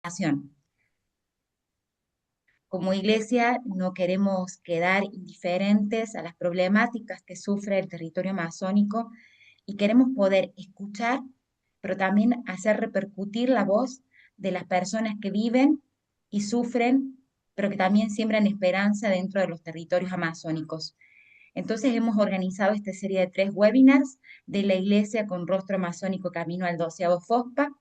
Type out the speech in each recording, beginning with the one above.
nación. Como iglesia no queremos quedar indiferentes a las problemáticas que sufre el territorio amazónico y queremos poder escuchar, pero también hacer repercutir la voz de las personas que viven y sufren, pero que también siembran esperanza dentro de los territorios amazónicos. Entonces hemos organizado esta serie de 3 webinars de la Iglesia con Rostro Amazónico Camino al 12º FOSPA,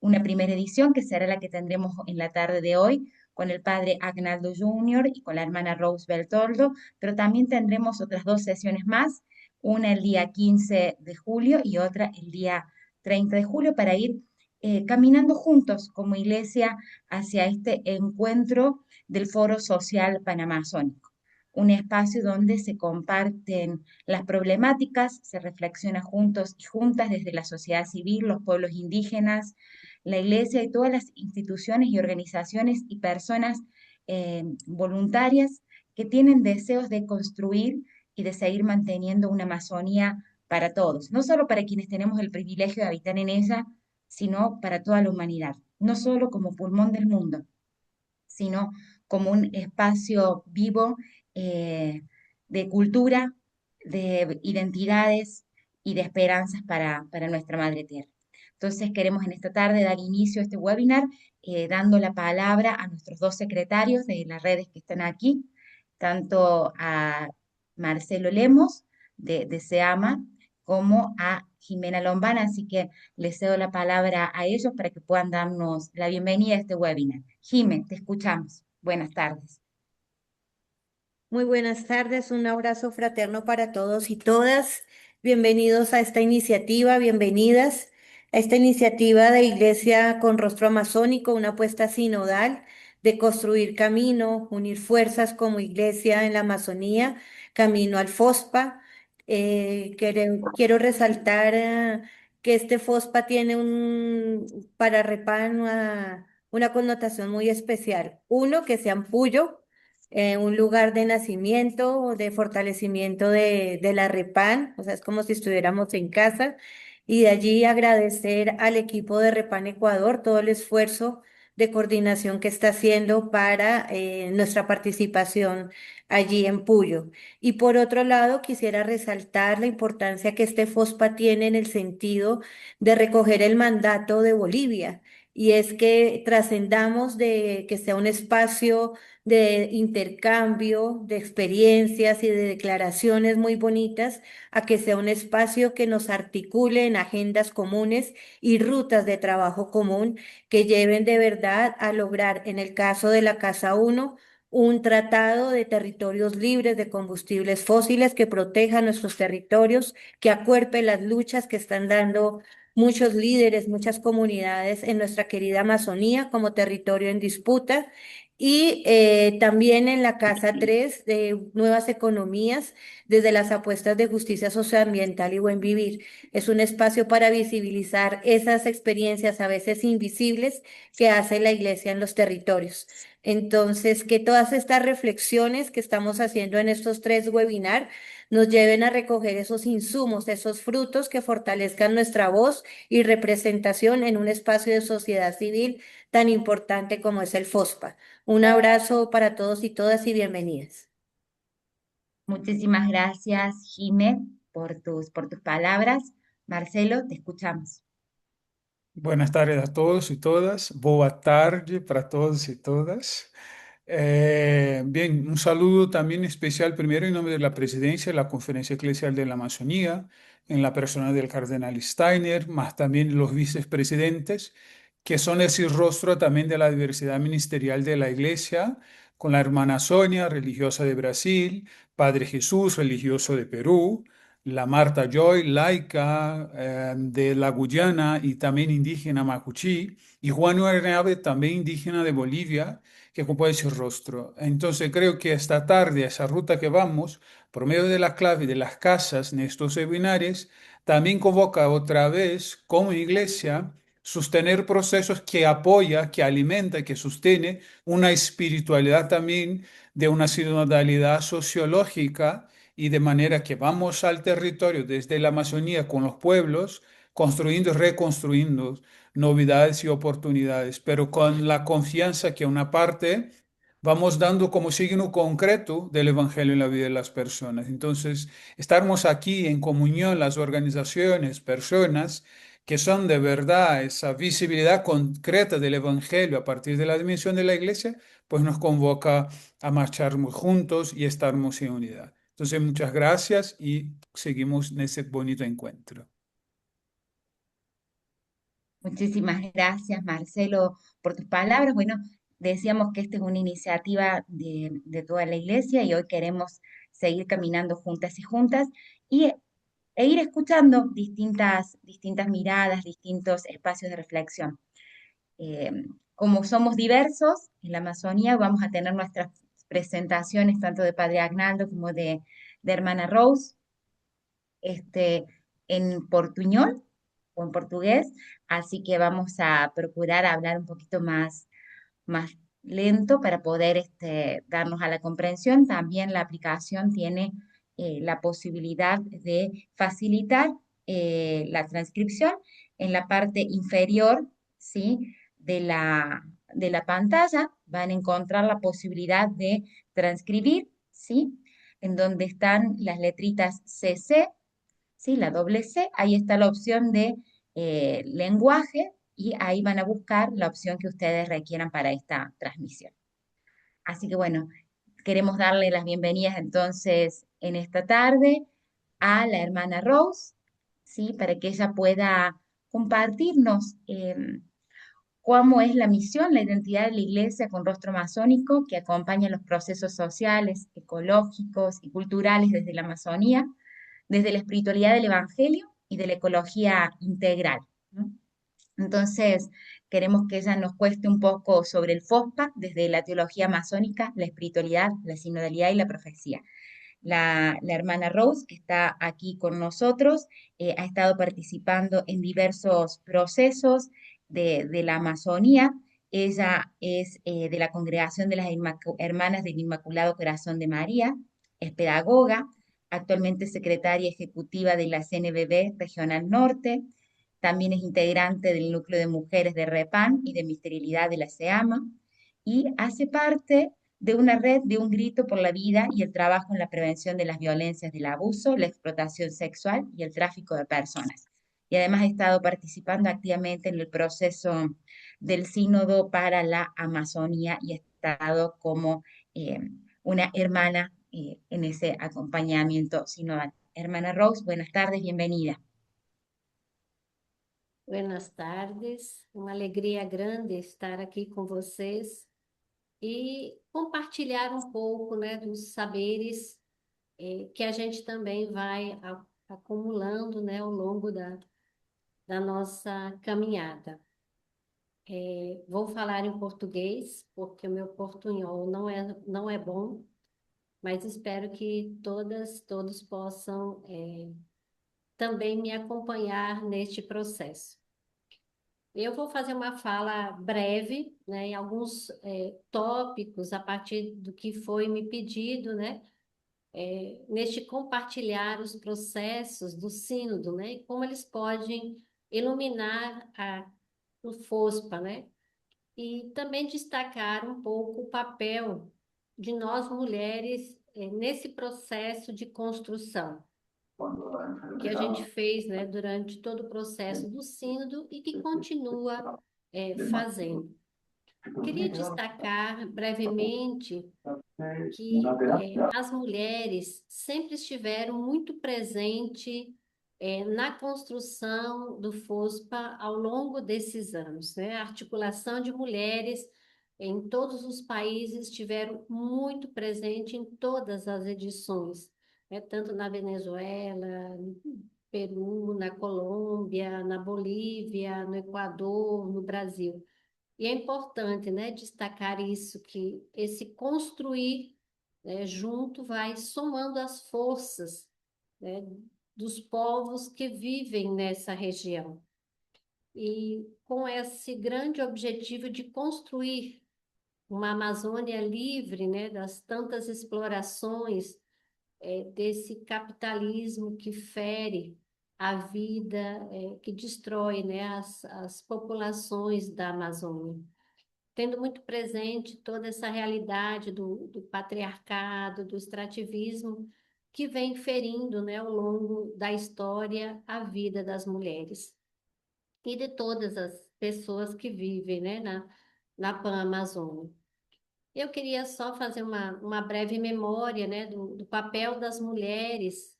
una primera edición que será la que tendremos en la tarde de hoy con el padre Agnaldo Jr. y con la hermana Rose Beltoldo, pero también tendremos otras 2 sesiones más, una el día 15 de julio y otra el día 30 de julio para ir caminando juntos como iglesia hacia este encuentro del Foro Social Panamazónico, un espacio donde se comparten las problemáticas, se reflexiona juntos y juntas desde la sociedad civil, los pueblos indígenas, la iglesia y todas las instituciones y organizaciones y personas voluntarias que tienen deseos de construir y de seguir manteniendo una Amazonía para todos, no solo para quienes tenemos el privilegio de habitar en ella, sino para toda la humanidad, no solo como pulmón del mundo, sino como un espacio vivo eh, de cultura, de identidades y de esperanzas para nuestra madre tierra. Entonces queremos en esta tarde dar inicio a este webinar dando la palabra a nuestros 2 secretarios de las redes que están aquí, tanto a Marcelo Lemos de SEAMA como a Jimena Lombana, así que les cedo la palabra a ellos para que puedan darnos la bienvenida a este webinar. Jimé, te escuchamos. Buenas tardes. Muy buenas tardes, un abrazo fraterno para todos y todas. Bienvenidos a esta iniciativa, bienvenidas a esta iniciativa de Iglesia con Rostro Amazónico, una apuesta sinodal de construir camino, unir fuerzas como iglesia en la Amazonía, camino al FOSPA. Quiero resaltar que este FOSPA tiene para Repán una connotación muy especial. Uno, que sea Puyo, un lugar de nacimiento, de fortalecimiento de la Repan, o sea, es como si estuviéramos en casa, y de allí agradecer al equipo de Repan Ecuador todo el esfuerzo de coordinación que está haciendo para nuestra participación allí en Puyo. Y por otro lado, quisiera resaltar la importancia que este FOSPA tiene en el sentido de recoger el mandato de Bolivia, y es que trascendamos de que sea un espacio de intercambio, de experiencias y de declaraciones muy bonitas, a que sea un espacio que nos articule en agendas comunes y rutas de trabajo común que lleven de verdad a lograr, en el caso de la Casa 1, un tratado de territorios libres de combustibles fósiles que proteja nuestros territorios, que acuerpe las luchas que están dando muchos líderes, muchas comunidades en nuestra querida Amazonía como territorio en disputa, y también en la Casa 3 de Nuevas Economías, desde las apuestas de justicia socioambiental y buen vivir. Es un espacio para visibilizar esas experiencias a veces invisibles que hace la Iglesia en los territorios. Entonces, que todas estas reflexiones que estamos haciendo en estos 3 webinars nos lleven a recoger esos insumos, esos frutos que fortalezcan nuestra voz y representación en un espacio de sociedad civil tan importante como es el FOSPA. Un abrazo para todos y todas y bienvenidas. Muchísimas gracias, Jimé, por tus palabras. Marcelo, te escuchamos. Buenas tardes a todos y todas. Boa tarde para todos y todas. Bien, un saludo también especial primero en nombre de la Presidencia de la Conferencia Eclesial de la Amazonía, en la persona del Cardenal Steiner, más también los vicepresidentes, que son ese rostro también de la diversidad ministerial de la Iglesia, con la hermana Sonia, religiosa de Brasil, Padre Jesús, religioso de Perú, la Marta Joy, laica de la Guyana y también indígena mapuche, y Juan Hernández, también indígena de Bolivia, que ocupa ese rostro. Entonces creo que esta tarde, esa ruta que vamos, por medio de la clave de las casas en estos webinares, también convoca otra vez, como iglesia, sostener procesos que apoya, que alimenta, que sostiene una espiritualidad también de una sinodalidad sociológica, y de manera que vamos al territorio desde la Amazonía con los pueblos, construyendo y reconstruyendo novedades y oportunidades, pero con la confianza que una parte vamos dando como signo concreto del Evangelio en la vida de las personas. Entonces, estamos aquí en comunión, las organizaciones, personas que son de verdad esa visibilidad concreta del Evangelio a partir de la dimensión de la iglesia, pues nos convoca a marcharnos juntos y estarmos en unidad. Entonces, muchas gracias y seguimos en ese bonito encuentro. Muchísimas gracias, Marcelo, por tus palabras. Bueno, decíamos que esta es una iniciativa de toda la iglesia y hoy queremos seguir caminando juntas y juntas y, e ir escuchando distintas miradas, distintos espacios de reflexión. Eh, Como somos diversos en la Amazonía, vamos a tener nuestras presentaciones tanto de Padre Agnaldo como de Hermana Rose, este, en portuñol o en portugués, así que vamos a procurar hablar un poquito más lento para poder darnos a la comprensión. También la aplicación tiene la posibilidad de facilitar la transcripción en la parte inferior, ¿sí? de la pantalla. Van a encontrar la posibilidad de transcribir, ¿sí? En donde están las letritas CC, ¿sí? La doble C, ahí está la opción de lenguaje y ahí van a buscar la opción que ustedes requieran para esta transmisión. Así que bueno, queremos darle las bienvenidas entonces en esta tarde a la hermana Rose, ¿sí? Para que ella pueda compartirnos cómo es la misión, la identidad de la iglesia con rostro masónico que acompaña los procesos sociales, ecológicos y culturales desde la Amazonía, desde la espiritualidad del Evangelio y de la ecología integral, ¿no? Entonces, queremos que ella nos cueste un poco sobre el FOSPA, desde la teología masónica, la espiritualidad, la sinodalidad y la profecía. La hermana Rose, que está aquí con nosotros, ha estado participando en diversos procesos de la Amazonía. Ella es de la Congregación de las Hermanas del Inmaculado Corazón de María, es pedagoga, actualmente secretaria ejecutiva de la CNBB Regional Norte, también es integrante del Núcleo de Mujeres de REPAN y de Misterialidad de la SEAMA, y hace parte de una red de un grito por la vida y el trabajo en la prevención de las violencias del abuso, la explotación sexual y el tráfico de personas. Y además ha estado participando activamente en el proceso del Sínodo para la Amazonía y ha estado como eh, una hermana en ese acompañamiento sinodal. Hermana Rose, buenas tardes, bienvenida. Buenas tardes, uma alegria grande estar aqui com vocês e compartilhar um pouco, né, dos saberes que a gente também vai acumulando, né, ao longo da nossa caminhada. Vou falar em português, porque o meu portunhol não é bom, mas espero que todos possam também me acompanhar neste processo. Eu vou fazer uma fala breve, né, em alguns tópicos a partir do que foi me pedido, né, neste compartilhar os processos do sínodo, né, e como eles podem iluminar o FOSPA, né, e também destacar um pouco o papel de nós mulheres nesse processo de construção que a gente fez, né, durante todo o processo do sínodo e que continua fazendo. Queria destacar brevemente que as mulheres sempre estiveram muito presentes na construção do FOSPA ao longo desses anos, né? A articulação de mulheres em todos os países estiveram muito presentes em todas as edições, né? Tanto na Venezuela, no Peru, na Colômbia, na Bolívia, no Equador, no Brasil. E é importante, né, destacar isso, que esse construir, né, junto vai somando as forças, né, dos povos que vivem nessa região. E com esse grande objetivo de construir uma Amazônia livre, né, das tantas explorações, desse capitalismo que fere a vida que destrói, né, as populações da Amazônia, tendo muito presente toda essa realidade do patriarcado, do extrativismo, que vem ferindo, né, ao longo da história a vida das mulheres e de todas as pessoas que vivem, né, na Pan-Amazônia. Eu queria só fazer uma breve memória, né, do papel das mulheres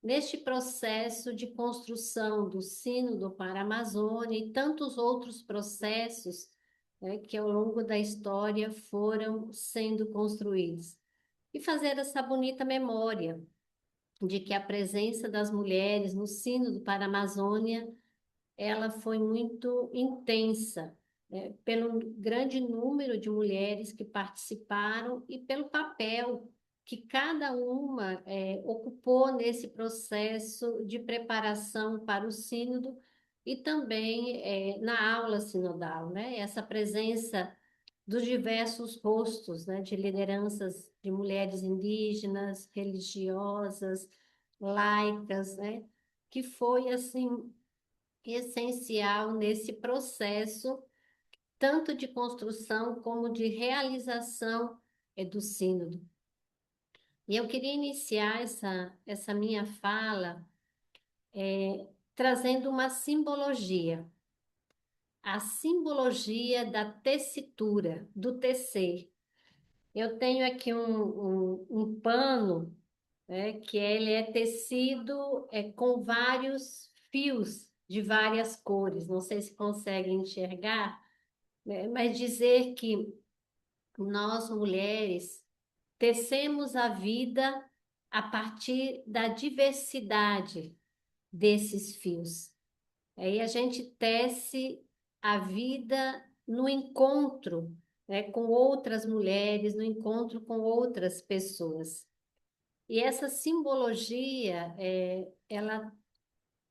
neste processo de construção do Sínodo para a Amazônia e tantos outros processos, né, que ao longo da história foram sendo construídos. E fazer essa bonita memória de que a presença das mulheres no Sínodo para a Amazônia ela foi muito intensa, né, pelo grande número de mulheres que participaram e pelo papel que cada uma ocupou nesse processo de preparação para o sínodo e também na aula sinodal, né? Essa presença dos diversos rostos, né, de lideranças de mulheres indígenas, religiosas, laicas, né? Que foi assim essencial nesse processo, tanto de construção como de realização do sínodo. E eu queria iniciar essa minha fala trazendo uma simbologia, a simbologia da tessitura, do tecer. Eu tenho aqui um pano, né, que ele é tecido com vários fios de várias cores. Não sei se conseguem enxergar, né, mas dizer que nós, mulheres, tecemos a vida a partir da diversidade desses fios. Aí a gente tece a vida no encontro, né, com outras mulheres, no encontro com outras pessoas. E essa simbologia, ela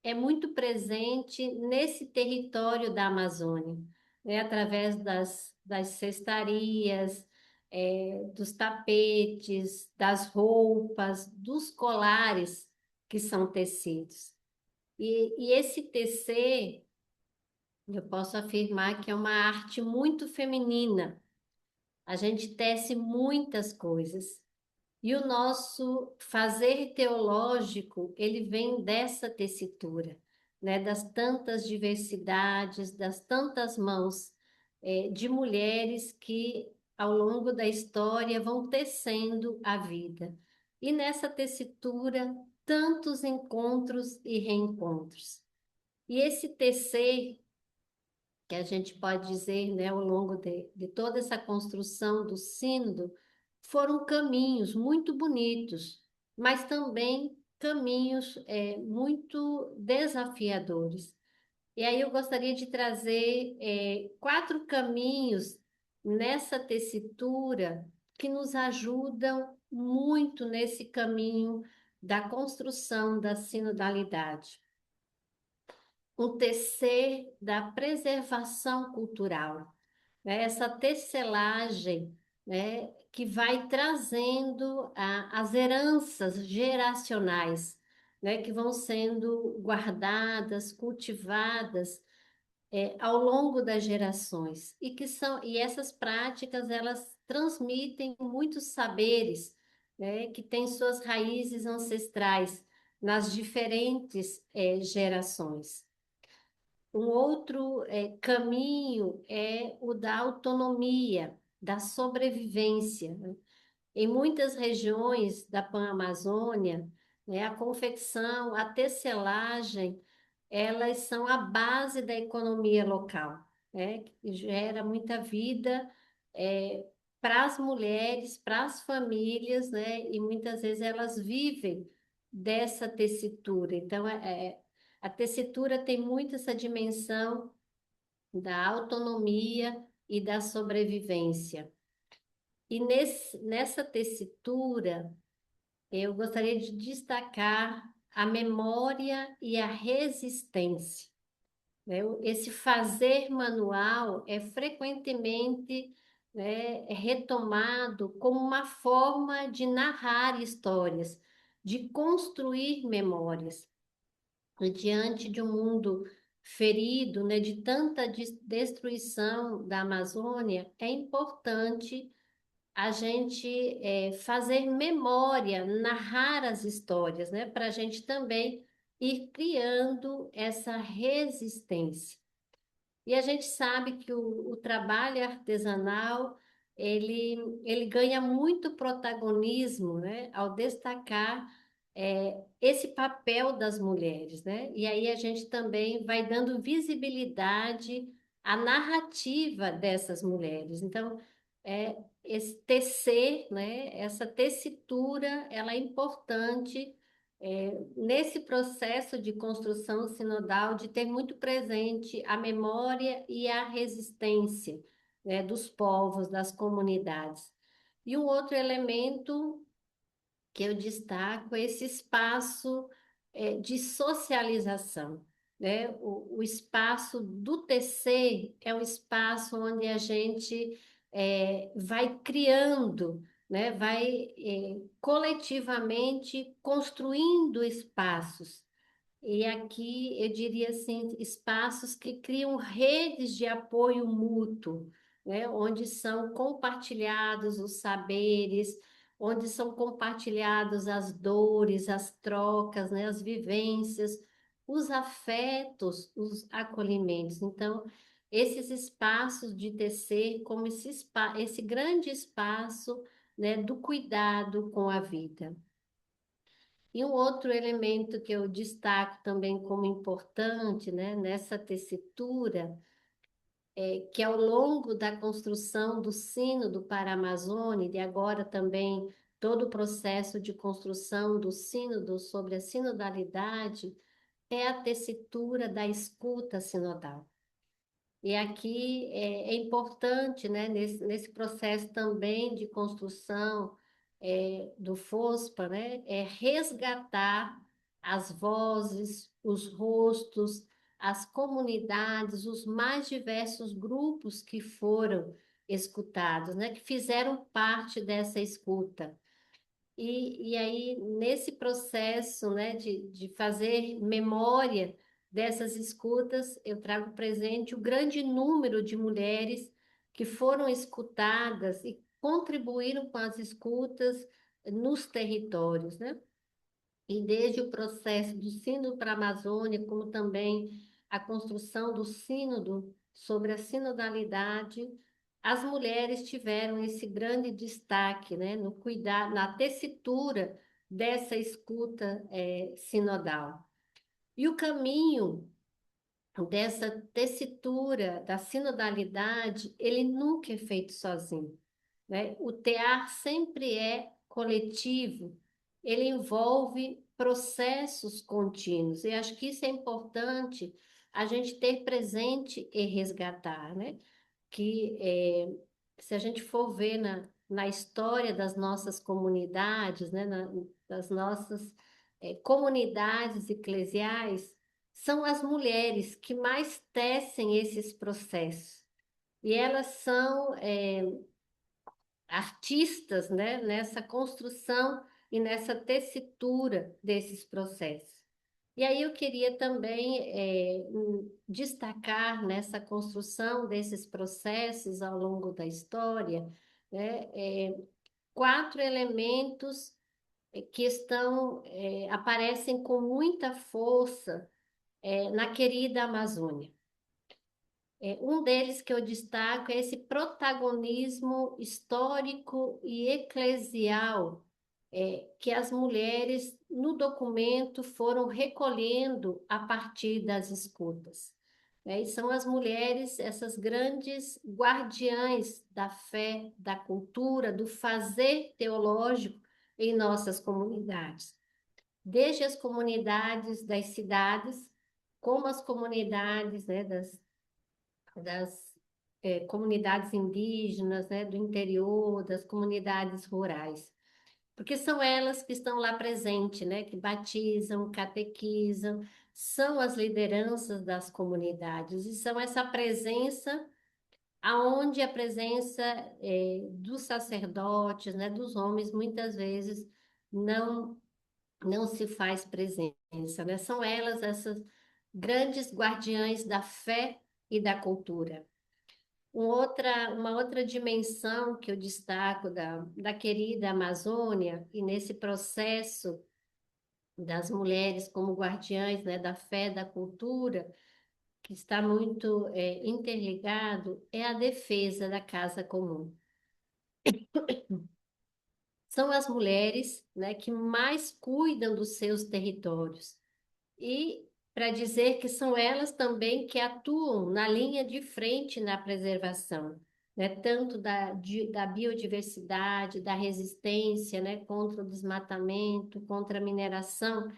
é muito presente nesse território da Amazônia, né? Através das cestarias, dos tapetes, das roupas, dos colares que são tecidos. E esse tecer, eu posso afirmar que é uma arte muito feminina. A gente tece muitas coisas. E o nosso fazer teológico, ele vem dessa tessitura, né? Das tantas diversidades, das tantas mãos de mulheres que, ao longo da história, vão tecendo a vida. E nessa tessitura, tantos encontros e reencontros. E esse tecer que a gente pode dizer, né, ao longo de toda essa construção do sínodo, foram caminhos muito bonitos, mas também caminhos muito desafiadores. E aí eu gostaria de trazer 4 caminhos nessa tessitura que nos ajudam muito nesse caminho da construção da sinodalidade. O tecer da preservação cultural, né? Essa tecelagem, né, que vai trazendo as heranças geracionais, né, que vão sendo guardadas, cultivadas ao longo das gerações e essas práticas elas transmitem muitos saberes, né, que têm suas raízes ancestrais nas diferentes gerações. Um outro caminho é o da autonomia, da sobrevivência, né? Em muitas regiões da Pan-Amazônia, né, a confecção, a tecelagem, elas são a base da economia local, né, que gera muita vida para as mulheres, para as famílias, né, e muitas vezes elas vivem dessa tessitura. Então, a tessitura tem muito essa dimensão da autonomia e da sobrevivência. E nessa tessitura, eu gostaria de destacar a memória e a resistência, né? Esse fazer manual é frequentemente, né, retomado como uma forma de narrar histórias, de construir memórias. e diante de um mundo ferido, né, de tanta destruição da Amazônia, é importante a gente fazer memória, narrar as histórias, né, para a gente também ir criando essa resistência. E a gente sabe que o trabalho artesanal, ele ganha muito protagonismo, né, ao destacar esse papel das mulheres, né? E aí a gente também vai dando visibilidade à narrativa dessas mulheres. Então, esse tecer, né, essa tessitura, ela é importante nesse processo de construção sinodal, de ter muito presente a memória e a resistência, né, dos povos, das comunidades. E um outro elemento que eu destaco é esse espaço de socialização, né? O espaço do TC é um espaço onde a gente vai criando, né? Vai coletivamente construindo espaços. E aqui eu diria assim, espaços que criam redes de apoio mútuo, né? Onde são compartilhados os saberes, onde são compartilhados as dores, as trocas, né? As vivências, os afetos, os acolhimentos. Então, esses espaços de tecer como esse grande espaço, né? Do cuidado com a vida. E um outro elemento que eu destaco também como importante, né, nessa tessitura, é que ao longo da construção do Sínodo para a Amazônia, e agora também todo o processo de construção do Sínodo sobre a sinodalidade, é a tessitura da escuta sinodal. E aqui é importante, né, nesse processo também de construção do FOSPA, né, é resgatar as vozes, os rostos, as comunidades, os mais diversos grupos que foram escutados, né, que fizeram parte dessa escuta. E aí, nesse processo, né, de fazer memória dessas escutas, eu trago presente o grande número de mulheres que foram escutadas e contribuíram com as escutas nos territórios, né? E desde o processo do Sínodo para a Amazônia, como também a construção do Sínodo sobre a sinodalidade, as mulheres tiveram esse grande destaque, né, no cuidar, na tessitura dessa escuta sinodal. E o caminho dessa tessitura da sinodalidade, ele nunca é feito sozinho, né? O tear sempre é coletivo, ele envolve processos contínuos, e acho que isso é importante a gente ter presente e resgatar, né? Que se a gente for ver na história das nossas comunidades, né? Das nossas comunidades eclesiais, são as mulheres que mais tecem esses processos. E elas são artistas, né, nessa construção e nessa tessitura desses processos. E aí eu queria também destacar nessa construção desses processos ao longo da história, né, quatro elementos aparecem com muita força na querida Amazônia. Um deles que eu destaco é esse protagonismo histórico e eclesial que as mulheres no documento foram recolhendo a partir das escutas. E são as mulheres, essas grandes guardiães da fé, da cultura, do fazer teológico em nossas comunidades. Desde as comunidades das cidades, como as comunidades, né, das comunidades indígenas, né, do interior, das comunidades rurais. Porque são elas que estão lá presentes, né, que batizam, catequizam, são as lideranças das comunidades, e são essa presença, aonde a presença dos sacerdotes, né, dos homens, muitas vezes não não se faz presença, né? São elas essas grandes guardiães da fé e da cultura. Uma outra dimensão que eu destaco da querida Amazônia, e nesse processo das mulheres como guardiães, né, da fé, da cultura, que está muito interligado, é a defesa da casa comum. São as mulheres, né, que mais cuidam dos seus territórios. E para dizer que são elas também que atuam na linha de frente na preservação, né, tanto da biodiversidade, da resistência, né, contra o desmatamento, contra a mineração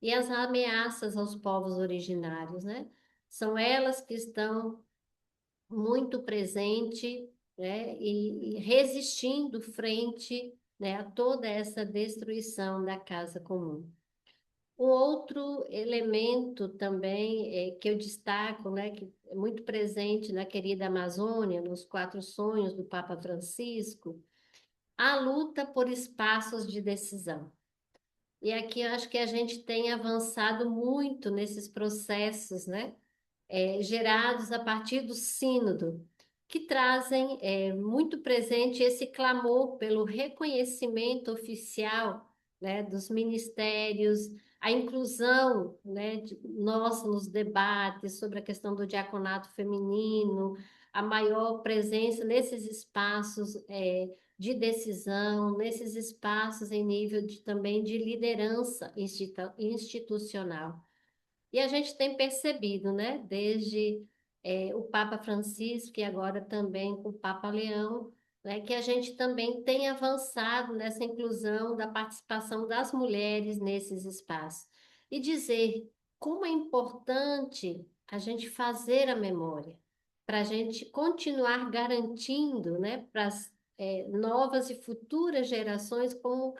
e as ameaças aos povos originários, né? São elas que estão muito presentes, né, e resistindo frente, né, a toda essa destruição da casa comum. Um outro elemento também que eu destaco, né, que é muito presente na querida Amazônia, nos quatro sonhos do Papa Francisco, a luta por espaços de decisão. E aqui eu acho que a gente tem avançado muito nesses processos, né, gerados a partir do Sínodo, que trazem muito presente esse clamor pelo reconhecimento oficial, né, dos ministérios, a inclusão, né, nossa nos debates sobre a questão do diaconato feminino, a maior presença nesses espaços de decisão, nesses espaços em nível também de liderança institucional. E a gente tem percebido, né, desde o Papa Francisco e agora também com o Papa Leão, né, que a gente também tem avançado nessa inclusão da participação das mulheres nesses espaços. E dizer como é importante a gente fazer a memória, para a gente continuar garantindo, né, para as novas e futuras gerações como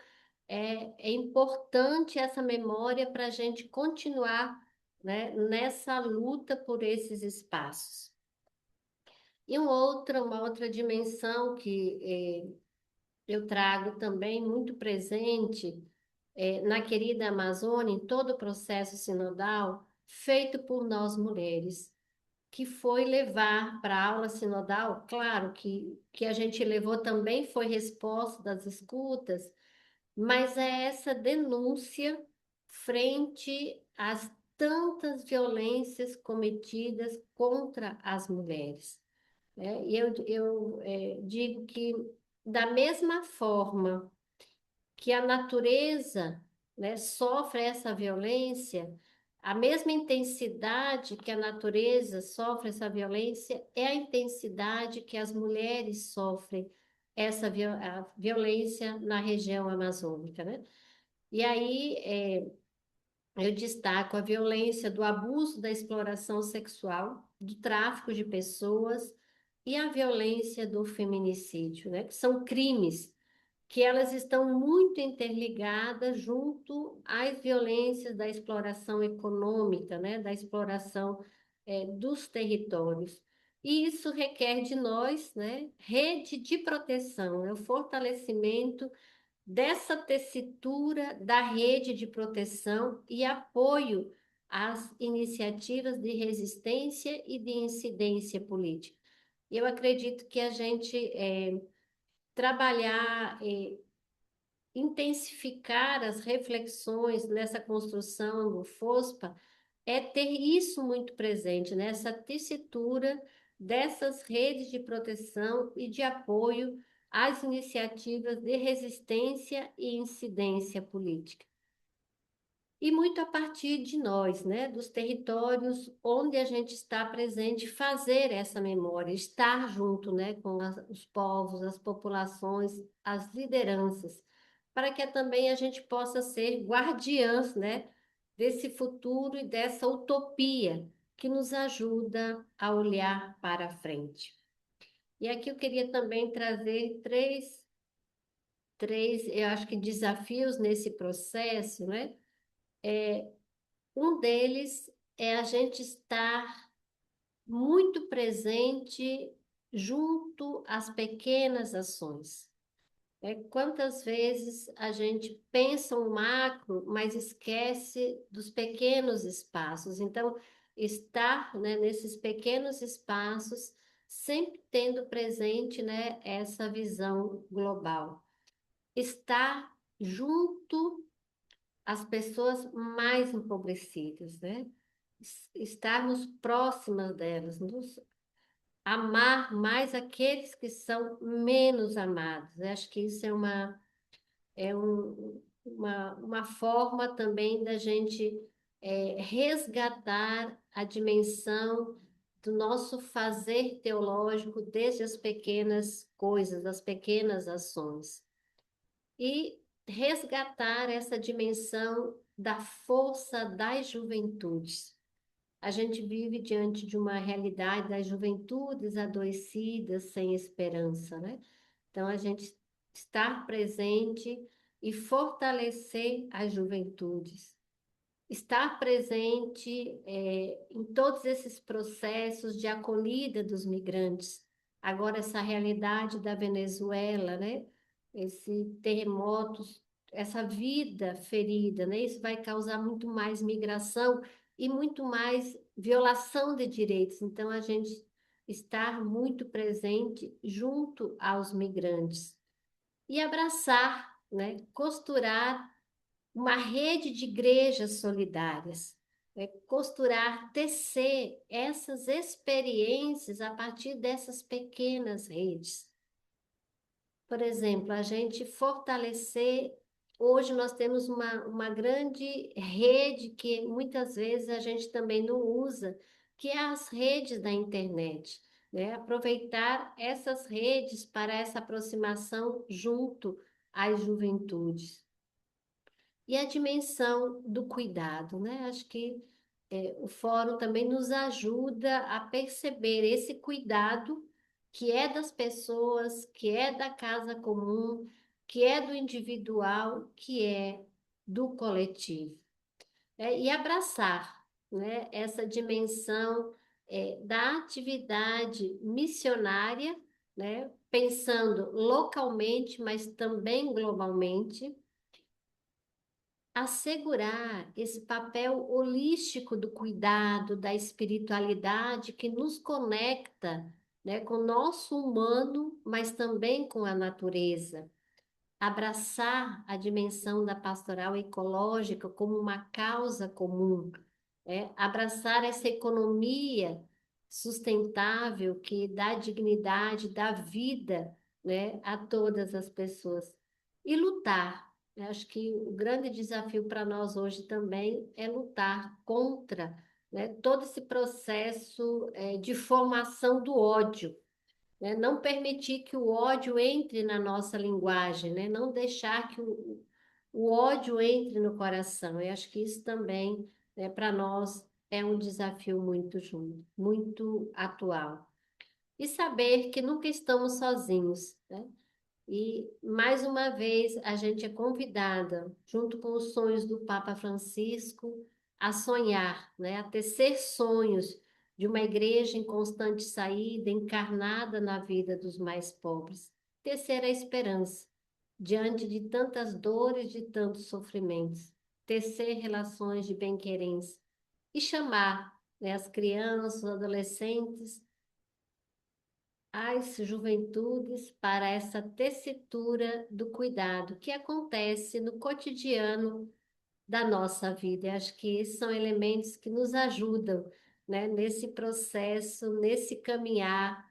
é importante essa memória para a gente continuar, né, nessa luta por esses espaços. E uma outra dimensão que eu trago também muito presente na querida Amazônia, em todo o processo sinodal, feito por nós mulheres, que foi levar para a aula sinodal, claro que a gente levou também foi resposta das escutas, mas é essa denúncia frente às tantas violências cometidas contra as mulheres, né? E eu digo que, da mesma forma que a natureza, né, sofre essa violência, a mesma intensidade que a natureza sofre essa violência é a intensidade que as mulheres sofrem a violência na região amazônica, né? E aí eu destaco a violência do abuso da exploração sexual, do tráfico de pessoas e a violência do feminicídio, né? Que são crimes que elas estão muito interligadas junto às violências da exploração econômica, né, da exploração dos territórios. E isso requer de nós, né, rede de proteção, né, o fortalecimento dessa tessitura da rede de proteção e apoio às iniciativas de resistência e de incidência política. Eu acredito que a gente trabalhar intensificar as reflexões nessa construção do FOSPA é ter isso muito presente, né? Essa tessitura dessas redes de proteção e de apoio às iniciativas de resistência e incidência política. E muito a partir de nós, né, dos territórios onde a gente está presente, fazer essa memória, estar junto, né, com os povos, as populações, as lideranças, para que também a gente possa ser guardiãs, né, desse futuro e dessa utopia que nos ajuda a olhar para a frente. E aqui eu queria também trazer eu acho que desafios nesse processo, né? Um deles é a gente estar muito presente junto às pequenas ações. Quantas vezes a gente pensa um macro, mas esquece dos pequenos espaços. Então, estar, né, nesses pequenos espaços, sempre tendo presente, né, essa visão global. Estar junto às pessoas mais empobrecidas, né? Estarmos próximas delas, nos amar mais aqueles que são menos amados. Eu acho que isso uma forma também da gente resgatar a dimensão do nosso fazer teológico desde as pequenas coisas, das pequenas ações. E resgatar essa dimensão da força das juventudes. A gente vive diante de uma realidade das juventudes adoecidas, sem esperança, né? Então, a gente estar presente e fortalecer as juventudes. Estar presente em todos esses processos de acolhida dos migrantes. Agora, essa realidade da Venezuela, né? Esse terremotos, essa vida ferida, né? Isso vai causar muito mais migração e muito mais violação de direitos. Então, a gente estar muito presente junto aos migrantes e abraçar, né? Costurar uma rede de igrejas solidárias, né? Costurar, tecer essas experiências a partir dessas pequenas redes. Por exemplo, a gente fortalecer. Hoje nós temos uma grande rede que muitas vezes a gente também não usa, que é as redes da internet, né? Aproveitar essas redes para essa aproximação junto às juventudes. E a dimensão do cuidado, né? Acho que o fórum também nos ajuda a perceber esse cuidado que é das pessoas, que é da casa comum, que é do individual, que é do coletivo. E abraçar, né, essa dimensão da atividade missionária, né, pensando localmente, mas também globalmente, assegurar esse papel holístico do cuidado, da espiritualidade que nos conecta, né, com o nosso humano, mas também com a natureza. Abraçar a dimensão da pastoral ecológica como uma causa comum, né? Abraçar essa economia sustentável que dá dignidade, dá vida, né, a todas as pessoas. E lutar. Eu acho que o grande desafio para nós hoje também é lutar contra, né, todo esse processo de formação do ódio, né? Não permitir que o ódio entre na nossa linguagem, né? Não deixar que o ódio entre no coração. Eu acho que isso também, né, para nós, é um desafio muito atual. E saber que nunca estamos sozinhos, né? E, mais uma vez, a gente é convidada, junto com os sonhos do Papa Francisco, a sonhar, né? A tecer sonhos de uma igreja em constante saída, encarnada na vida dos mais pobres. Tecer a esperança, diante de tantas dores, de tantos sofrimentos. Tecer relações de bem-querência e chamar, né, as crianças, os adolescentes, as juventudes para essa tessitura do cuidado que acontece no cotidiano da nossa vida. Eu acho que esses são elementos que nos ajudam, né, nesse processo, nesse caminhar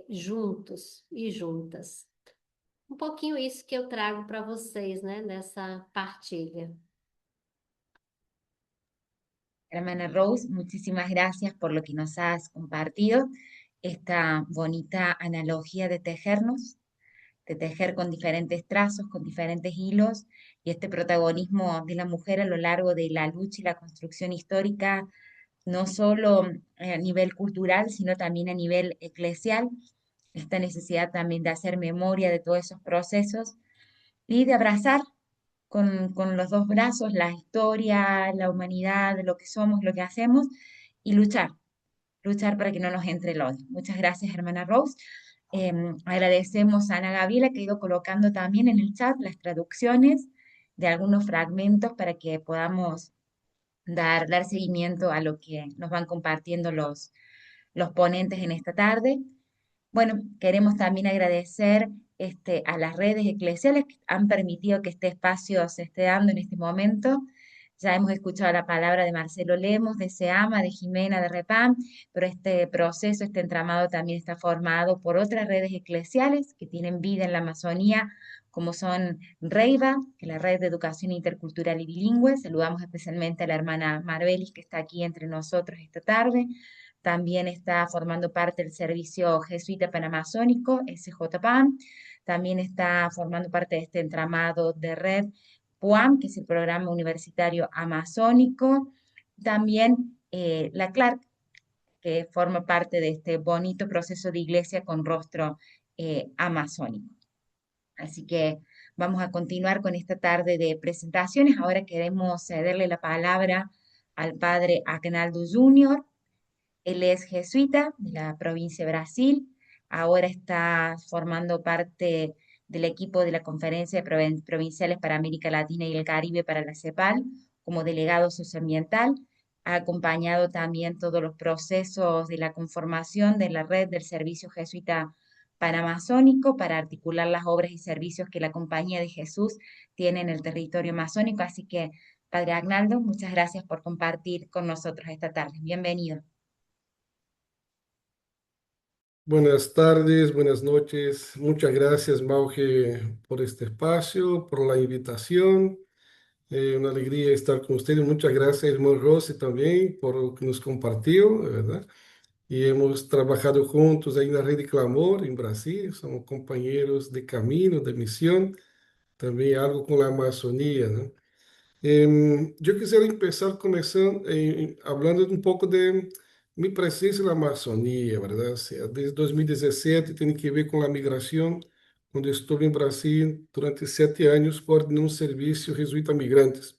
juntos e juntas. Um pouquinho isso que eu trago para vocês, né, nessa partilha. Hermana Rose, muchísimas gracias por lo que nos has compartido, esta bonita analogía de tejer con diferentes trazos, con diferentes hilos, y este protagonismo de la mujer a lo largo de la lucha y la construcción histórica, no solo a nivel cultural, sino también a nivel eclesial, esta necesidad también de hacer memoria de todos esos procesos y de abrazar con los dos brazos la historia, la humanidad, lo que somos, lo que hacemos, y luchar para que no nos entre el odio. Muchas gracias, hermana Rose. Agradecemos a Ana Gabriela que ha ido colocando también en el chat las traducciones de algunos fragmentos para que podamos dar seguimiento a lo que nos van compartiendo los ponentes en esta tarde. Bueno, queremos también agradecer a las redes eclesiales que han permitido que este espacio se esté dando en este momento. Ya hemos escuchado la palabra de Marcelo Lemos, de SEAMA, de Jimena, de REPAM, pero este proceso, este entramado también está formado por otras redes eclesiales que tienen vida en la Amazonía, como son REIVA, que es la Red de Educación Intercultural y Bilingüe. Saludamos especialmente a la hermana Marbelis, que está aquí entre nosotros esta tarde. También está formando parte del Servicio Jesuita Panamazónico, SJPAM. También está formando parte de este entramado de red PUAM, que es el Programa Universitario Amazónico. También la CLARC, que forma parte de este bonito proceso de iglesia con rostro amazónico. Así que vamos a continuar con esta tarde de presentaciones. Ahora queremos cederle la palabra al padre Agnaldo Junior. Él es jesuita de la provincia de Brasil, ahora está formando parte del equipo de la Conferencia de Provinciales para América Latina y el Caribe para la CEPAL como delegado socioambiental. Ha acompañado también todos los procesos de la conformación de la red del Servicio Jesuita Panamazónico para articular las obras y servicios que la Compañía de Jesús tiene en el territorio amazónico. Así que, Padre Agnaldo, muchas gracias por compartir con nosotros esta tarde. Bienvenido. Buenas tardes, buenas noches. Muchas gracias, Mauge, por este espacio, por la invitación. Una alegría estar con ustedes. Muchas gracias, hermano Rossi, también, por lo que nos compartió, ¿verdad? Y hemos trabajado juntos ahí en la Red de Clamor, en Brasil. Somos compañeros de camino, de misión, también algo con la Amazonía, ¿no? Yo quisiera empezar comenzando, hablando un poco de mi presencia en la Amazonía, ¿verdad? O sea, desde 2017 tiene que ver con la migración, cuando estuve en Brasil durante 7 años coordenando un servicio jesuita a migrantes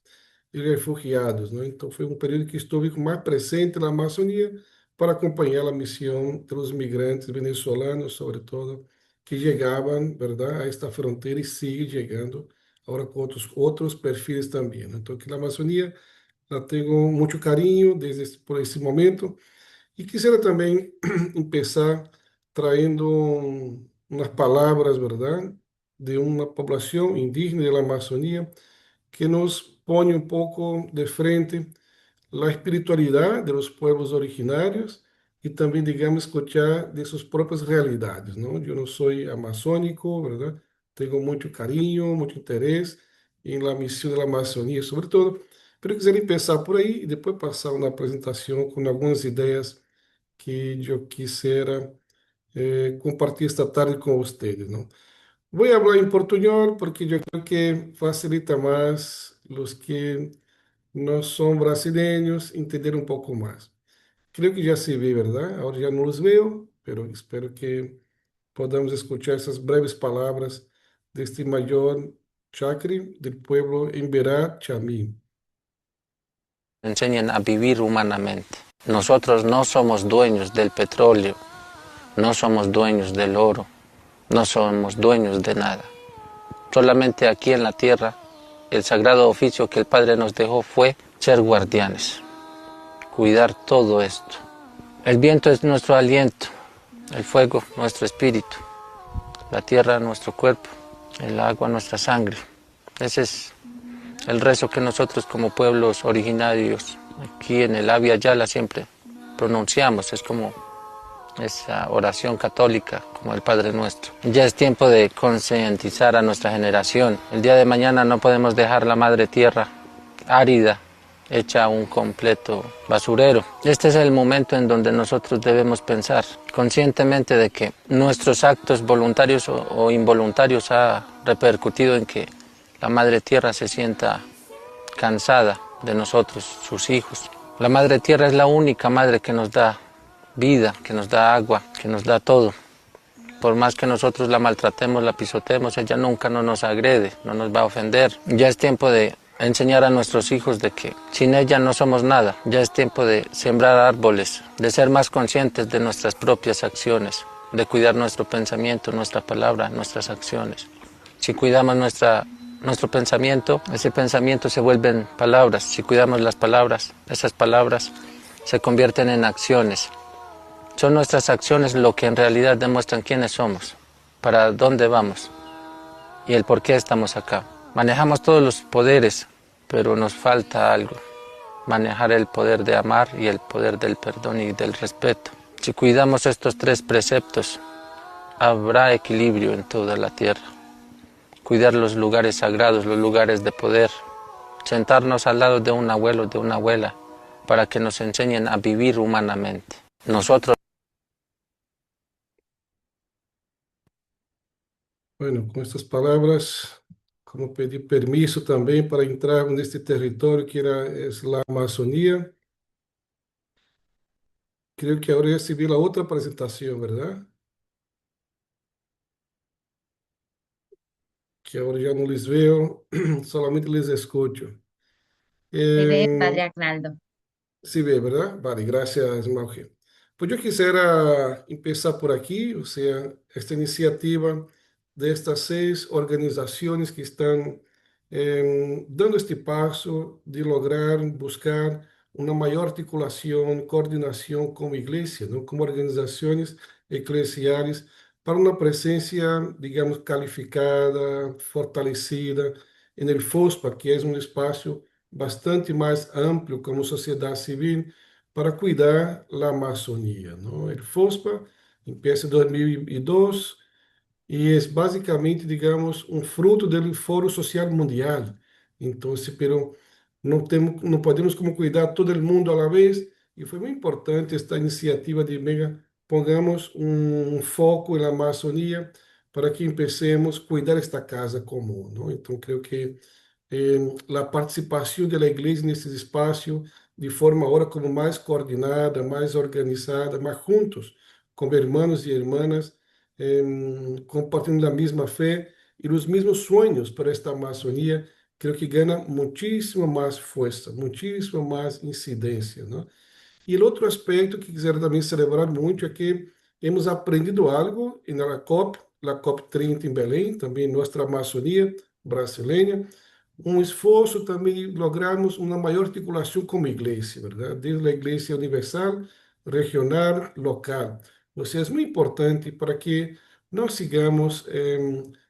y refugiados, ¿no? Entonces fue un periodo que estuve más presente en la Amazonía para acompañar la misión de los migrantes venezolanos, sobre todo, que llegaban, ¿verdad?, a esta frontera y sigue llegando ahora con otros perfiles también, ¿no? Entonces, la Amazonía la tengo mucho cariño desde por ese momento y quisiera también empezar trayendo unas palabras, ¿verdad?, de una población indígena de la Amazonía que nos pone un poco de frente la espiritualidad de los pueblos originarios y también, digamos, escuchar de sus propias realidades, ¿no? Yo no soy amazónico, ¿verdad? Tengo mucho cariño, mucho interés en la misión de la Amazonía, sobre todo, pero quisiera empezar por ahí y después pasar una presentación con algunas ideas que yo quisiera compartir esta tarde con ustedes, ¿no? Voy a hablar en portuñol porque yo creo que facilita más los que no son brasileños entender un poco más. Creo que ya se ve, ¿verdad? Ahora ya no los veo, pero espero que podamos escuchar esas breves palabras de este mayor chacri del pueblo Emberá Chamí. Enseñan a vivir humanamente. Nosotros no somos dueños del petróleo, no somos dueños del oro, no somos dueños de nada. Solamente aquí en la tierra, el sagrado oficio que el Padre nos dejó fue ser guardianes, cuidar todo esto. El viento es nuestro aliento, el fuego nuestro espíritu, la tierra nuestro cuerpo, el agua nuestra sangre. Ese es el rezo que nosotros como pueblos originarios aquí en el Abya Yala siempre pronunciamos. Es como esa oración católica, como el Padre Nuestro. Ya es tiempo de concientizar a nuestra generación. El día de mañana no podemos dejar la madre tierra árida, hecha un completo basurero. Este es el momento en donde nosotros debemos pensar conscientemente de que nuestros actos voluntarios o involuntarios ha repercutido en que la madre tierra se sienta cansada de nosotros, sus hijos. La madre tierra es la única madre que nos da vida, que nos da agua, que nos da todo. Por más que nosotros la maltratemos, la pisotemos, ella nunca no nos agrede, no nos va a ofender. Ya es tiempo de enseñar a nuestros hijos de que sin ella no somos nada. Ya es tiempo de sembrar árboles, de ser más conscientes de nuestras propias acciones. de cuidar nuestro pensamiento, nuestra palabra, nuestras acciones. Si cuidamos nuestro pensamiento, ese pensamiento se vuelven palabras. Si cuidamos las palabras, esas palabras se convierten en acciones. Son nuestras acciones lo que en realidad demuestran quiénes somos, para dónde vamos y el por qué estamos acá. Manejamos todos los poderes, pero nos falta algo. Manejar el poder de amar y el poder del perdón y del respeto. Si cuidamos estos tres preceptos, habrá equilibrio en toda la tierra. Cuidar los lugares sagrados, los lugares de poder. Sentarnos al lado de un abuelo, de una abuela, para que nos enseñen a vivir humanamente. Nosotros. Bueno, com estas palavras, como pedir permisso também para entrar neste território que era a Amazônia, creio que agora já se viu a outra apresentação, verdade? Que agora já não lhes vejo, solamente lhes escuto. Se ve, Em, Padre Arnaldo. Se ve, ¿verdad? Vale, gracias, Mauge. Pues yo quisiera empezar por aquí, o sea, esta iniciativa de estas 6 organizaciones que están dando este paso de lograr buscar una mayor articulación, coordinación como iglesia, ¿no? Como organizaciones eclesiales para una presencia, digamos, calificada, fortalecida en el FOSPA, que es un espacio bastante mais amplo como sociedade civil para cuidar da Amazônia, não? O FOSPA empieza em 2002 e é basicamente, digamos, um fruto do Foro Social Mundial. Então, pero não podemos como cuidar todo o mundo à la vez e foi muito importante esta iniciativa de mega pongamos foco na Amazônia para que empecemos a cuidar esta casa comum, não? Então, creio que a participação da igreja nesse espaço de forma agora como mais coordenada, mais organizada, mais juntos, como irmãos e irmãs, compartilhando a mesma fé e os mesmos sonhos para esta Amazônia, creio que ganha muitíssimo mais força, muitíssimo mais incidência, não? E o outro aspecto que quisiera também celebrar muito é que hemos aprendido algo na COP, a COP 30 em Belém, também nossa Amazônia brasileira, esforço também logramos uma maior articulação como igreja, verdade? Desde a igreja universal, regional, local. Ou seja, é muito importante para que não sigamos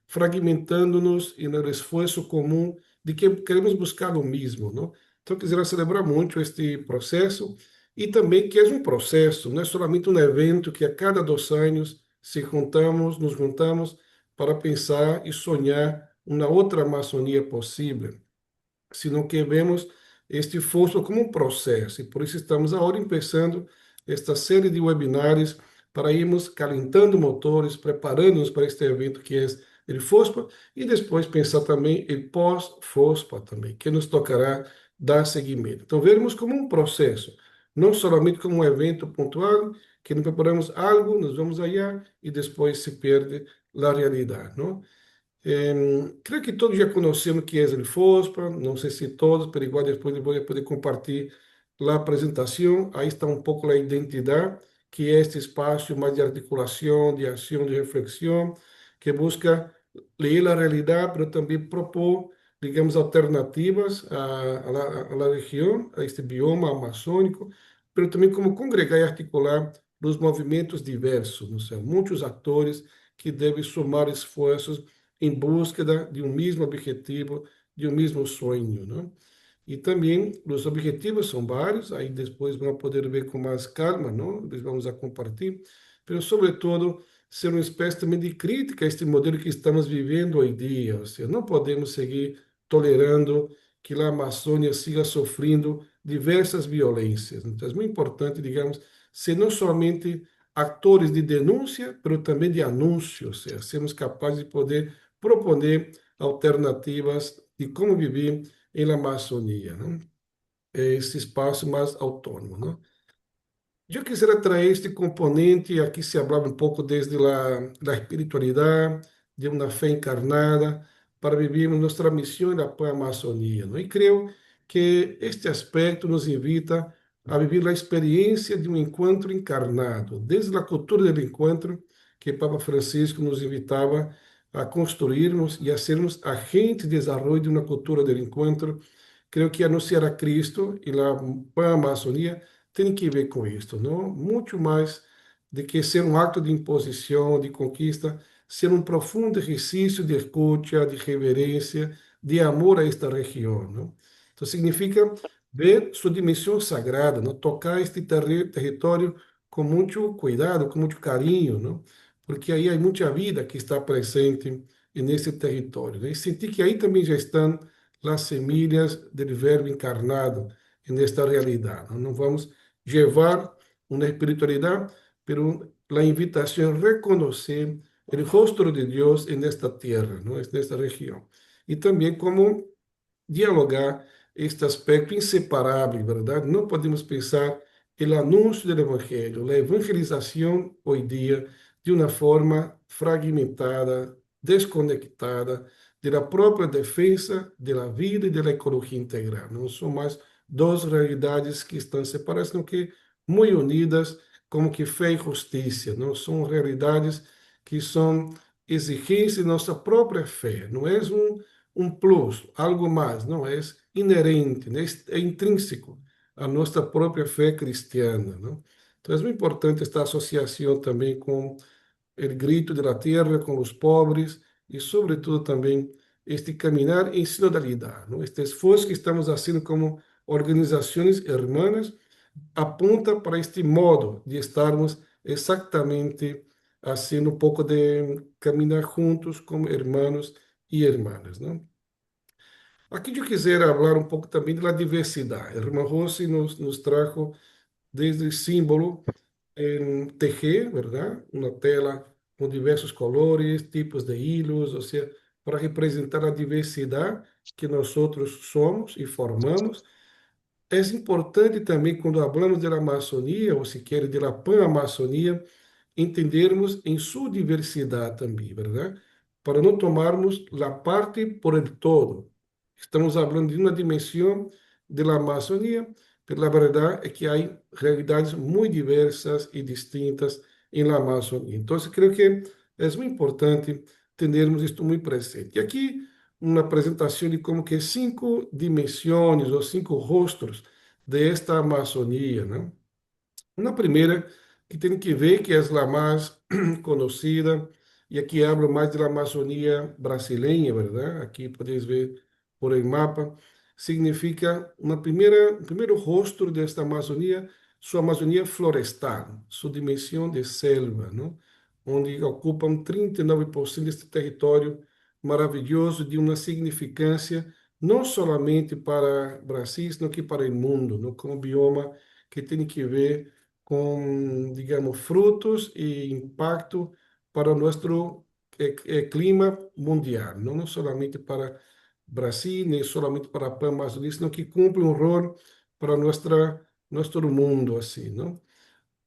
fragmentando-nos e no esforço comum de que queremos buscar o mesmo, não? Então, quisiera celebrar muito este processo e também que é um processo, não é somente um evento que a cada 2 anos nos juntamos para pensar e sonhar uma outra Amazônia possível, sino que vemos este esforço como um processo, e por isso estamos agora começando esta série de webinários para irmos calentando motores, preparando-nos para este evento que é o FOSPA, e depois pensar também em pós-FOSPA também, que nos tocará dar seguimento. Então, vermos como um processo, não somente como um evento pontual, que nos preparamos algo, nos vamos allá e depois se perde a realidade, não? Creio que todos já conhecemos o que é o FOSPA, não sei se todos, mas igual depois eu vou poder compartilhar a apresentação. Aí está um pouco a identidade, que é este espaço mais de articulação, de ação, de reflexão, que busca ler a realidade, mas também propor, digamos, alternativas à região, a este bioma amazônico, mas também como congregar e articular os movimentos diversos, não sei, muitos atores que devem somar esforços em busca de um mesmo objetivo, de um mesmo sonho, não? E também os objetivos são vários, aí depois vamos poder ver com mais calma, não? Nós vamos a compartilhar, mas sobretudo ser uma espécie também de crítica a este modelo que estamos vivendo hoje em dia, ou seja, não podemos seguir tolerando que a Amazônia siga sofrendo diversas violências. Então é muito importante, digamos, ser não somente atores de denúncia, mas também de anúncio, ou seja, sermos capazes de poder proponer alternativas de como viver em la Amazônia, não? Esse espaço mais autônomo, não? Eu quisiera trazer este componente, aqui se falava um pouco desde a espiritualidade, de uma fé encarnada, para vivermos nossa missão na Amazônia, não? E creio que este aspecto nos invita a viver a experiência de um encontro encarnado, desde a cultura do encontro, que Papa Francisco nos invitava a construirmos e a sermos agentes de desenvolvimento de uma cultura do encontro. Creio que anunciar a Cristo e a Pan-Amazônia tem que ver com isto, não? Muito mais de que ser um ato de imposição, de conquista, ser um profundo exercício de escuta, de reverência, de amor a esta região, não? Então significa ver sua dimensão sagrada, não? Tocar este território com muito cuidado, com muito carinho, não? Porque aí há muita vida que está presente nesse território, né? E sentir que aí também já estão as semilhas do Verbo encarnado nesta realidade. Não vamos levar uma espiritualidade, pero a invitação a reconhecer o rostro de Deus nesta terra, não? Nesta região. E também como dialogar este aspecto inseparável, verdade? Não podemos pensar o anúncio do Evangelho, a evangelização hoje dia de uma forma fragmentada, desconectada da própria defesa da vida e da ecologia integral. Não são mais duas realidades que estão separadas, sino que muito unidas, como que fé e justiça. Não são realidades que são exigências de nossa própria fé. Não é um plus, algo mais, não é inerente, né? É intrínseco à nossa própria fé cristiana, não? Então é muito importante esta associação também com o grito da terra, com os pobres e, sobretudo, também este caminhar em sinodalidade, não? Este esforço que estamos fazendo como organizações hermanas aponta para este modo de estarmos exatamente assim um pouco de caminhar juntos como irmãos e irmãs, não? Aqui eu quisiera falar um pouco também da diversidade. A irmã Rossi nos trajo desde o símbolo em tejer, ¿verdad? Uma tela com diversos colores, tipos de hilos, ou seja, para representar a diversidade que nós outros somos e formamos. É importante também, quando falamos da Amazônia, ou se quer, da Pan-Amazônia, entendermos em sua diversidade também, verdade? Para não tomarmos a parte por el todo. Estamos falando de uma dimensão da Amazônia, mas a verdade é que há realidades muito diversas e distintas na Amazônia. Então, creio que é muito importante termos isto muito presente. E aqui, uma apresentação de como que 5 dimensões ou 5 rostos desta Amazônia, né? Uma primeira que tem que ver, que é a mais conhecida, e aqui hablo mais da Amazônia brasileira, verdade? Aqui podeis ver por el mapa, significa um primeiro rosto desta Amazônia, sua Amazônia florestal, sua dimensão de selva, não? Onde ocupam 39% deste território maravilhoso de uma significância não somente para o Brasil, mas que para o mundo, não? Como bioma que tem que ver com, digamos, frutos e impacto para o nosso clima mundial, não somente para Brasil, nem somente para a Pan-Amazônia, sino que cumpre um rol para nosso mundo, assim, não?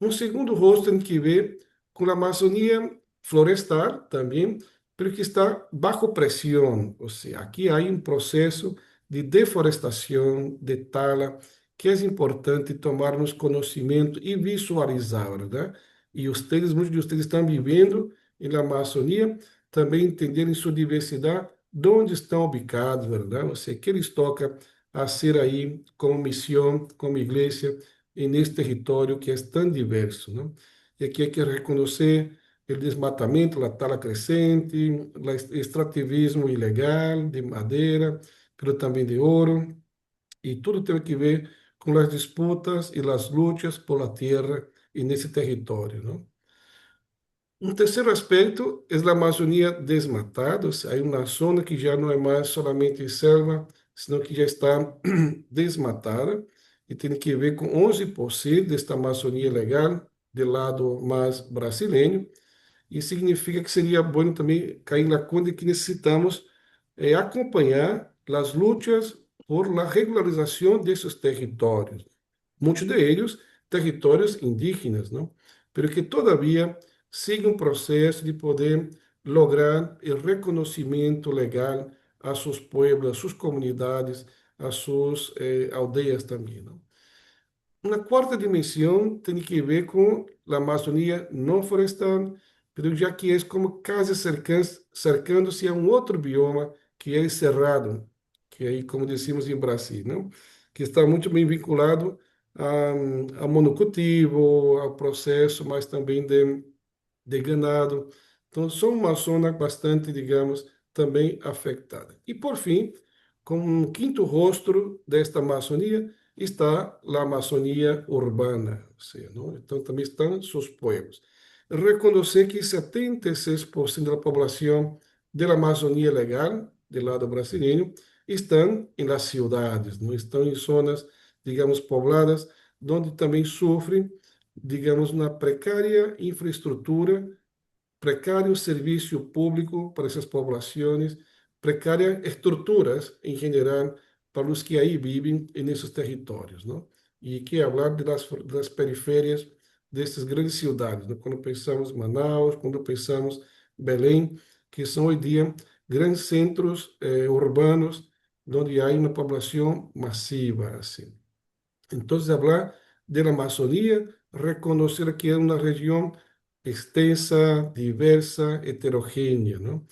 Um segundo rosto tem que ver com a Amazônia florestal também, porque está bajo pressão, ou seja, aqui há um processo de deforestação, de tala, que é importante tomarmos conhecimento e visualizar, verdade? E muitos de vocês estão vivendo na Amazônia, também entenderem sua diversidade, de onde estão ubicados, verdade? Ou seja, que eles tocam a ser aí como missão, como igreja, nesse território que é tão diverso, não? E aqui é que reconhecer o desmatamento, a tala crescente, o extrativismo ilegal de madeira, mas também de ouro, e tudo tem que ver com as disputas e as lutas por la terra e nesse território, não? Um terceiro aspecto é a Amazônia desmatada, ou seja, há uma zona que já não é mais somente selva, senão que já está desmatada, e tem que ver com 11% desta Amazônia legal, do lado mais brasileiro, e significa que seria bom também cair na conta de que necessitamos acompanhar as lutas por la regularização desses territórios, muitos deles territórios indígenas, não? Pero que todavia siga um processo de poder lograr o reconhecimento legal a seus pueblos, a suas comunidades, a suas aldeias também, não? Uma quarta dimensão tem que ver com a Amazônia não florestal, pero já que é como quase cercando-se a um outro bioma que é cerrado, que aí, como dizemos em Brasil, não? Que está muito bem vinculado a monocultivo, ao processo, mas também de ganado. Então, são uma zona bastante, digamos, também afetada. E, por fim, como um quinto rosto desta Amazônia, está a Amazônia urbana, ou seja, não? Então, também estão seus povos. Reconhecer que 76% da população da Amazônia legal, do lado brasileiro, estão em las cidades, não estão em zonas, digamos, pobladas, onde também sofrem, digamos, uma precária infraestrutura, precário serviço público para essas populações, precárias estruturas em geral para os que aí vivem nesses territórios, não? E que falar das periferias dessas grandes cidades, né? Quando pensamos em Manaus, quando pensamos em Belém, que são hoje em dia grandes centros urbanos onde há uma população massiva, assim. Então, falar da Amazônia, reconhecer que é uma região extensa, diversa, heterogênea, não?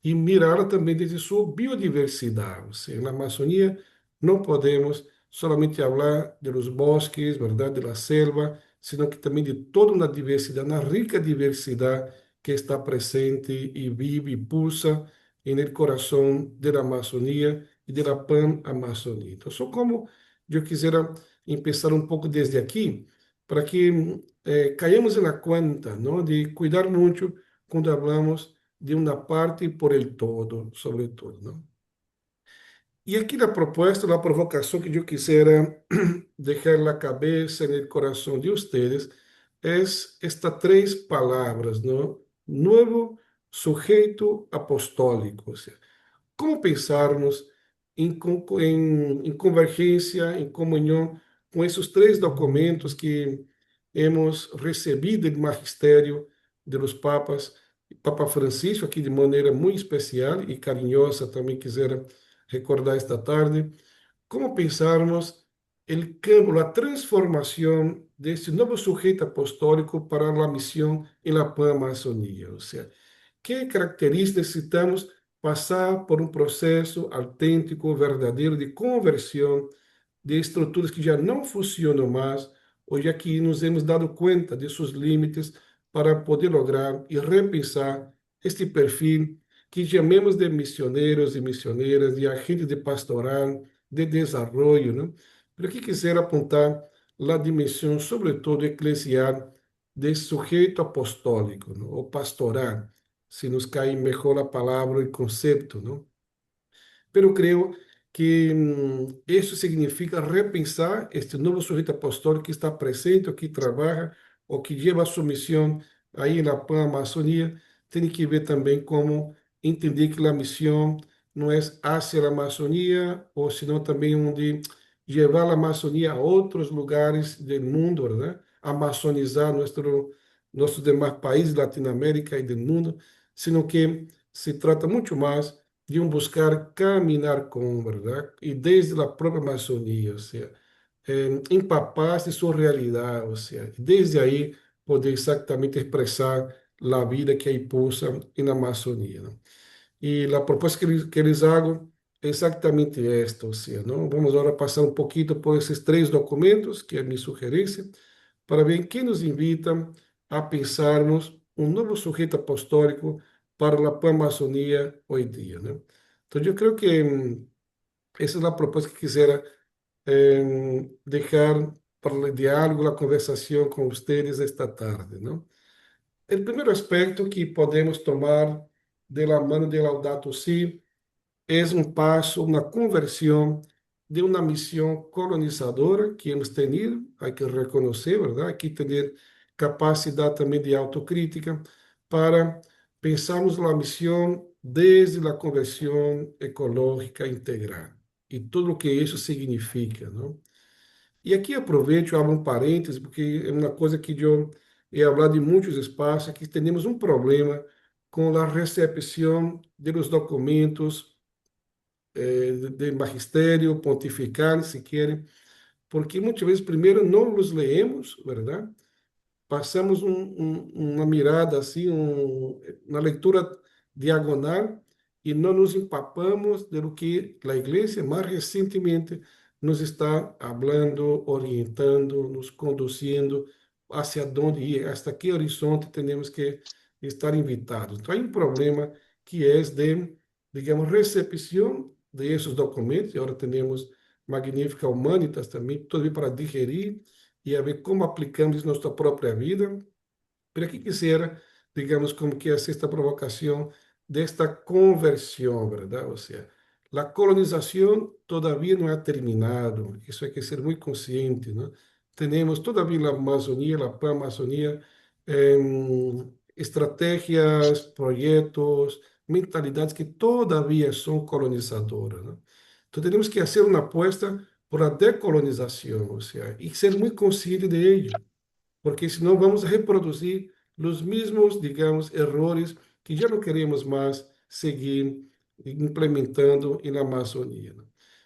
E mirá-la também desde sua biodiversidade. Ou seja, na Amazônia não podemos somente falar dos bosques, verdade, da selva, sino que também de toda uma diversidade, uma rica diversidade que está presente e vive e pulsa no coração da Amazônia e da Pan-Amazônia. Então, só como eu quisera começar um pouco desde aqui, para que caiamos na conta, não, de cuidar muito quando falamos de uma parte por el todo, sobretudo, não? E aqui na proposta, a provocação que eu quisera deixar na cabeça, no coração de vocês, é estas três palavras, não? Novo sujeito apostólico. Ou seja, como pensarmos em convergência, em comunhão com esses três documentos que hemos recebido do magistério dos papas, Papa Francisco, aqui de maneira muito especial e carinhosa, também quisera recordar esta tarde, como pensarmos o cambio, a transformação deste novo sujeito apostólico para a missão em la Pan-Amazônia, ou seja, que características necessitamos passar por um processo autêntico, verdadeiro de conversão de estruturas que já não funcionam mais, ou já que nos hemos dado conta de seus limites para poder lograr e repensar este perfil que chamemos de missioneiros e missioneiras, de agentes de pastoral, de desenvolvimento, né? Pero aqui quisera apontar a dimensão, sobretudo eclesial, desse sujeito apostólico, não? Ou pastoral, se nos cai melhor a palavra e conceito, não? Pero creio que isso significa repensar este novo sujeito apostólico que está presente, ou que trabalha, ou que leva a sua missão aí na Pan-Amazônia, tem que ver também como entender que a missão não é hacia a Amazônia, ou senão também onde levar a Amazônia a outros lugares do mundo, né? Amazonizar nossos demais países da Latinoamérica e do mundo, sino que se trata muito mais de buscar caminhar com, verdade? E desde a própria Amazônia, ou seja, empapar-se de sua realidade, ou seja, desde aí poder exatamente expressar a vida que aí pulsa na Amazônia, não? E a proposta que eles hago é exatamente esta, ou seja, não? Vamos agora passar um pouquinho por esses três documentos, que é a minha sugerência, para ver quem nos invita a pensarmos um novo sujeito apostólico para a Pan-Amazônia hoje em dia, né? Então, eu creio que essa é a proposta que quisera deixar para o diálogo, a conversação com vocês esta tarde, não? O primeiro aspecto que podemos tomar de la mano de Laudato Si é um passo, uma conversão de uma missão colonizadora que hemos tenido, há que reconhecer, verdade? Há que ter capacidade também de autocrítica para pensarmos na missão desde a conversão ecológica integral e tudo o que isso significa, não? E aqui aproveito e abro um parênteses, porque é uma coisa que eu he hablado em muitos espaços, que temos um problema com a recepção dos documentos de magistério pontifical, se querem, porque muitas vezes primeiro não os leemos, verdade? passamos uma mirada assim, uma leitura diagonal e não nos empapamos de lo que a igreja mais recentemente nos está falando, orientando, nos conduzindo hacia onde ir, hasta que horizonte temos que estar invitados. Então, há um problema que é de, digamos, recepção de esses documentos, e agora temos Magnífica Humanitas também, tudo para digerir e a ver como aplicamos em nossa própria vida. Pero aqui quisiera, digamos, como que hacer esta provocação desta conversão, ¿verdad? Ou seja, a colonização todavía não ha terminado, isso hay que ser muito consciente, ¿no? Temos todavía a Amazônia, a Pan-Amazônia, estratégias, projetos, mentalidades que todavía são colonizadoras, ¿no? Então, temos que fazer uma aposta por a decolonização, ou seja, e ser muito consciente de ello, porque senão vamos reproduzir os mesmos, digamos, erros que já não queremos mais seguir implementando na Amazônia, né?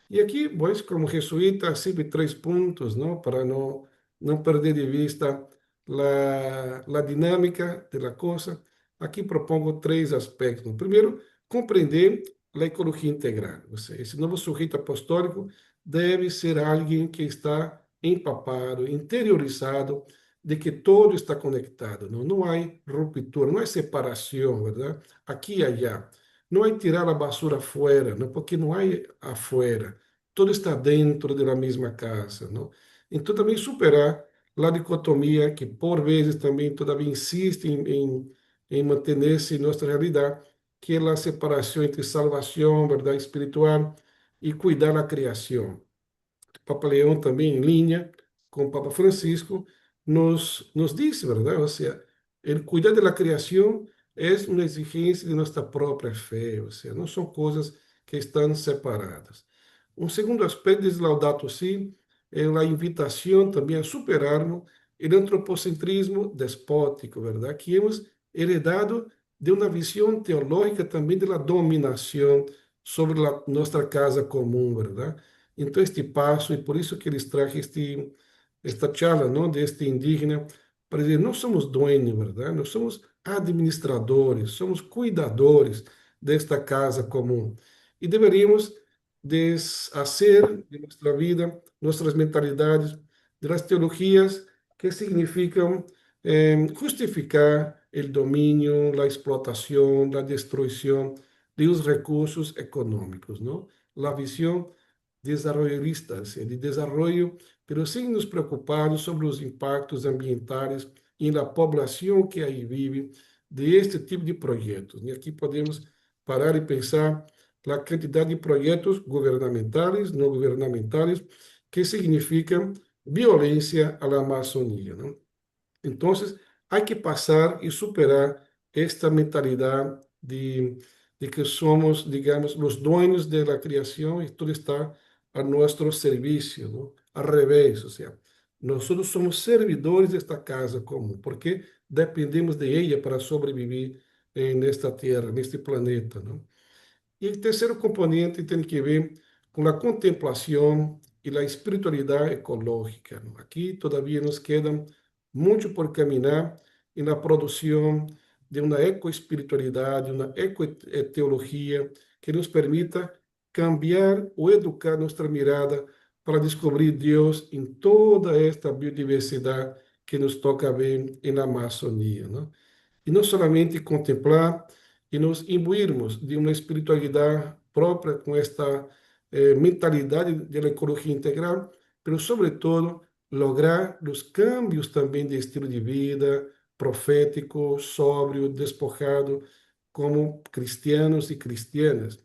E aqui, pois, como jesuíta, sempre 3 pontos, não, para não perder de vista a dinâmica da coisa. Aqui propongo 3 aspectos. Primeiro, compreender a ecologia integral. Ou seja, esse novo sujeito apostólico deve ser alguém que está empapado, interiorizado de que todo está conectado, não há ruptura, não há separação, verdade? Aqui e allá. Não há tirar a basura fora, não, porque não há afuera. Tudo está dentro da mesma casa, não? Então, também superar a dicotomia que, por vezes, também todavia insiste em manter-se em nossa realidade, que é a separação entre salvação, verdade espiritual, e cuidar da criação. Papa Leão também em linha com o Papa Francisco nos disse, verdade? Ou seja, el cuidar da criação é uma exigência de nossa própria fé, ou seja, não são coisas que estão separadas. Um segundo aspecto de Laudato Si é a invitação também a superarmos o antropocentrismo despótico, verdade? Que hemos heredado de uma visão teológica também da dominação sobre a nossa casa comum, verdade? Então, este passo, e por isso que eles trajem esta charla, não, deste indígena, para dizer, não somos dueños, verdade? Nós somos administradores, somos cuidadores desta casa comum. E deveríamos desfazer de nossa vida, nossas mentalidades, das teologias que significam justificar o domínio, a explotação, a destruição dos recursos econômicos, não? A visão desarrollistas, de desenvolvimento, mas sem nos preocuparmos sobre os impactos ambientais e na população que aí vive de este tipo de projetos. E aqui podemos parar e pensar na quantidade de projetos governamentais, não governamentais, que significam violência à Amazônia, não? Então, há que passar e superar esta mentalidade de que somos, digamos, os donos da criação e tudo está a nosso serviço, não? Ao revés, ou seja, nós somos servidores desta casa comum, porque dependemos de ela para sobreviver nesta terra, neste planeta, não? E o terceiro componente tem que ver com a contemplação e a espiritualidade ecológica, não? Aqui todavia nos queda muito por caminhar na produção de uma ecoespiritualidade, uma ecoteologia que nos permita cambiar ou educar nossa mirada para descobrir Deus em toda esta biodiversidade que nos toca ver na Amazônia, não? E não somente contemplar e nos imbuirmos de uma espiritualidade própria com esta mentalidade da ecologia integral, mas, sobretudo, lograr os cambios também de estilo de vida, profético, sóbrio, despojado, como cristianos e cristianas.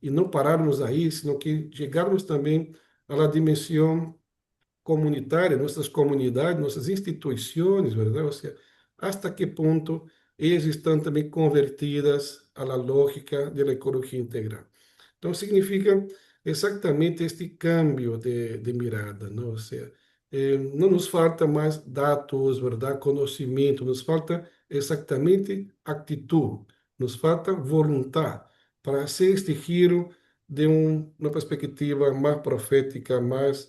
E não pararmos aí, senão que chegarmos também à dimensão comunitária, nossas comunidades, nossas instituições, verdade? Ou seja, hasta que ponto elas estão também convertidas à lógica da ecologia integral. Então, significa exatamente este cambio de mirada, não? Ou seja, não nos falta mais dados, verdade, conhecimento, nos falta exatamente atitude, nos falta vontade para ser este giro de uma perspectiva mais profética, mais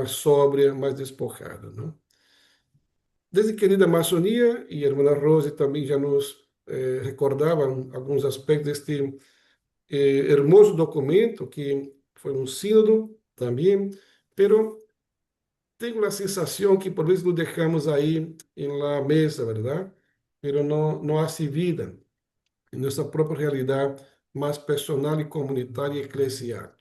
sóbria, mais despojada, não? Desde querida Amazônia, e a irmã Rose também já nos recordavam alguns aspectos deste hermoso documento, que foi um sínodo também, pero tenho a sensação que por vezes nos deixamos aí em la mesa, ¿verdad? Pero não há vida em nossa própria realidade mais personal e comunitária e eclesial.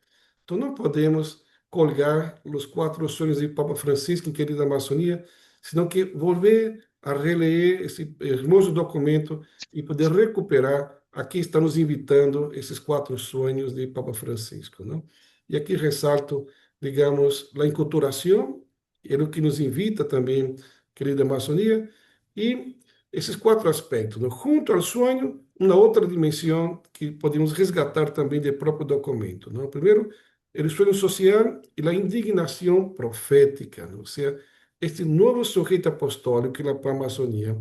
Então não podemos colgar os quatro sonhos de Papa Francisco em Querida Amazônia, senão que volver a reler esse hermoso documento e poder recuperar aqui está nos invitando esses quatro sonhos de Papa Francisco, não? E aqui ressalto, digamos, a enculturação, é o que nos invita também, Querida Amazônia, e esses quatro aspectos, não? Junto ao sonho, uma outra dimensão que podemos resgatar também do próprio documento, não? Primeiro, o sonho social e a indignação profética, não? Ou seja, este novo sujeito apostólico que é a Amazônia,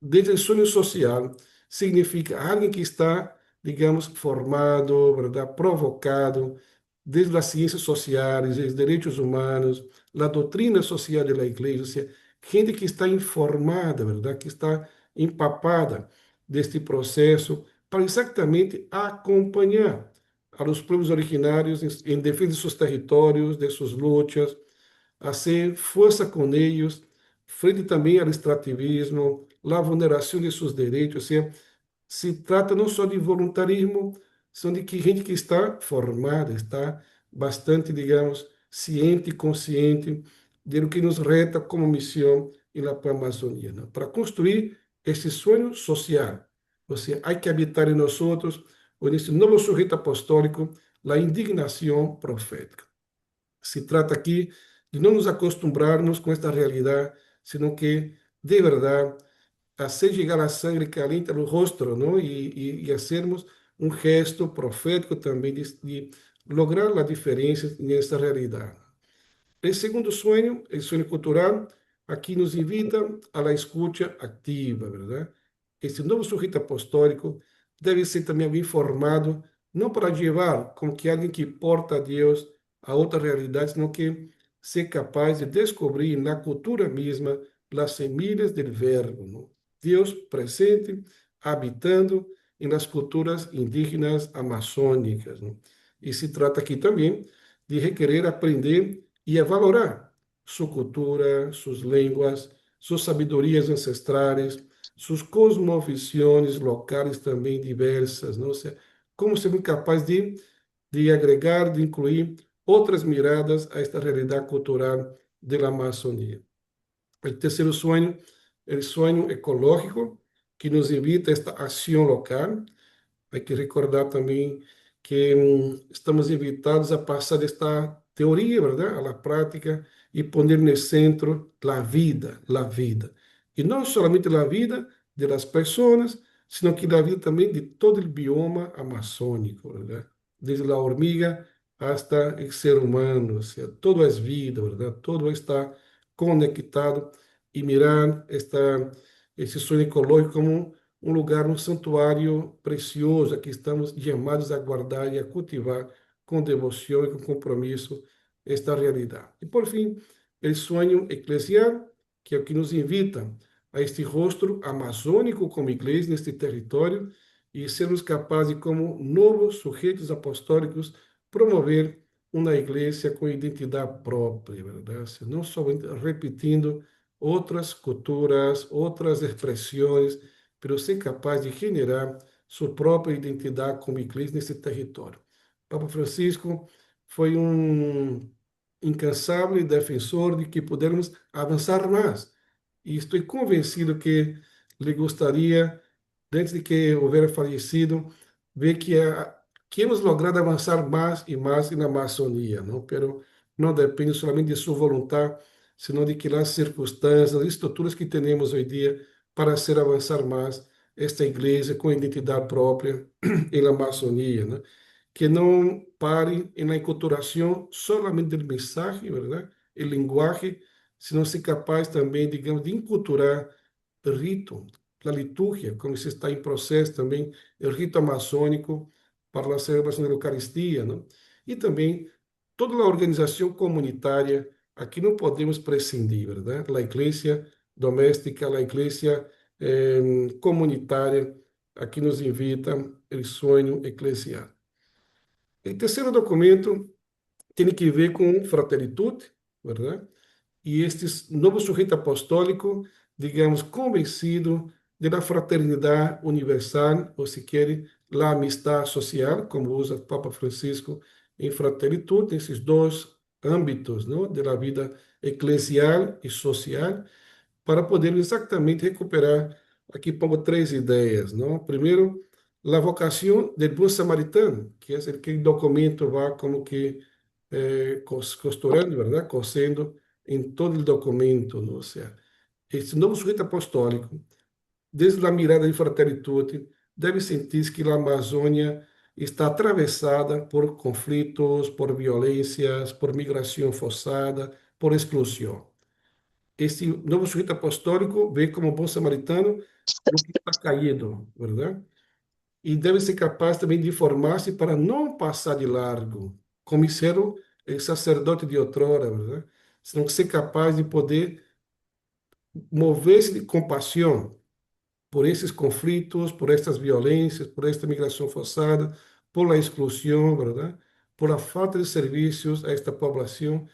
desde o sonho social, significa alguém que está, digamos, formado, verdade, provocado, desde as ciências sociais, os direitos humanos, a doutrina social da igreja, ou seja, gente que está informada, verdade, que está empapada deste processo para exatamente acompanhar a los pueblos originários em defesa de seus territórios, de suas lutas, hacer força com eles, frente também ao extrativismo, a vulneração de seus direitos, ou seja, se trata não só de voluntarismo, são de que gente que está formada, está bastante, digamos, ciente e consciente de o que nos reta como missão na Amazônia, né? Para construir esse sonho social. Ou seja, há que habitar em nós outros, nesse novo sujeito apostólico, a indignação profética. Se trata aqui de não nos acostumbrarmos com esta realidade, senão que, de verdade, hacer llegar a sangre caliente ao rosto, não? E hacermos um gesto profético também de lograr a diferença nessa realidade. O segundo sonho, o sonho cultural, aqui nos invita a la escuta ativa, verdade? Esse novo sujeito apostólico deve ser também alguém formado, não para levar como que alguém que porta a Deus a outra realidade, senão que ser capaz de descobrir na cultura mesma as semilhas do verbo, não? Deus presente, habitando nas culturas indígenas amazônicas, não? E se trata aqui também de requerer aprender e a valorar sua cultura, suas línguas, suas sabedorias ancestrais, suas cosmovisões locais também diversas, não? Ou seja, como ser capaz de agregar, de incluir outras miradas a esta realidade cultural da Amazônia. O terceiro sonho é o sonho ecológico, que nos invita a esta ação local. Há que recordar também que estamos invitados a passar desta teoria, verdade, à prática e pôr no centro a vida, a vida. E não somente a vida das pessoas, sino que a vida também de todo o bioma amazônico, verdade? Desde a hormiga hasta o ser humano, ou seja, todo é vida, verdade? Todo está conectado e mirar esse sonho ecológico como um lugar, um santuário precioso, que estamos chamados a guardar e a cultivar com devoção e com compromisso esta realidade. E, por fim, o sonho eclesial, que é o que nos invita a este rosto amazônico como igreja neste território e sermos capazes, como novos sujeitos apostólicos, promover uma igreja com identidade própria, verdade? Não somente repetindo outras culturas, outras expressões, mas ser capaz de generar sua própria identidade como igreja nesse território. Papa Francisco foi um incansável defensor de que pudermos avançar mais. E estou convencido que lhe gostaria, antes de que houvesse falecido, ver que hemos logrado avançar mais e mais na Amazônia, não? Pero não depende somente de sua vontade, senão de que as circunstâncias, as estruturas que temos hoje em dia para ser avançar mais esta igreja com identidade própria na Amazônia, né? Que não pare na enculturação somente do mensagem, verdade? E linguagem, senão ser capaz também, digamos, de enculturar o rito, a liturgia, como se está em processo também, o rito amazônico para a celebração da Eucaristia, não? E também toda a organização comunitária, aqui não podemos prescindir, verdade? A igreja doméstica, a igreja comunitária, a que nos invita o sonho eclesial. O terceiro documento tem que ver com fraternidade, verdade? E este novo sujeito apostólico, digamos, convencido da fraternidade universal, ou se quer, a amistade social, como usa o Papa Francisco em fraternidade, esses dois âmbitos, não, da vida eclesial e social, para poder exatamente recuperar. Aqui pongo três ideias, não? Primeiro, a vocação do bom samaritano, que é aquele documento vai como que costurando, verdade? Cosendo em todo o documento, não? Ou seja, este novo sujeito apostólico, desde a mirada de fraternidade, deve sentir que a Amazônia está atravessada por conflitos, por violências, por migração forçada, por exclusão. Este novo sujeito apostólico vê como bom samaritano o que está caído, verdade? E deve ser capaz também de formar-se para não passar de largo, como hicieron o sacerdote de outrora, verdade? Senão ser capaz de poder mover-se de compaixão por esses conflitos, por estas violências, por esta migração forçada, por a exclusão, verdade? Por a falta de serviços a esta população,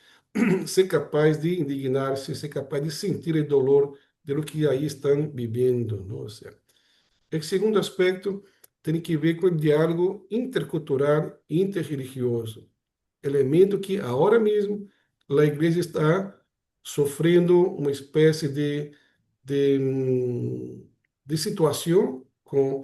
ser capaz de indignar-se, ser capaz de sentir o dolor de lo que aí estão vivendo, não? Ou seja, o segundo aspecto tem que ver com o diálogo intercultural e interreligioso, elemento que agora mesmo a igreja está sofrendo uma espécie de, de situação com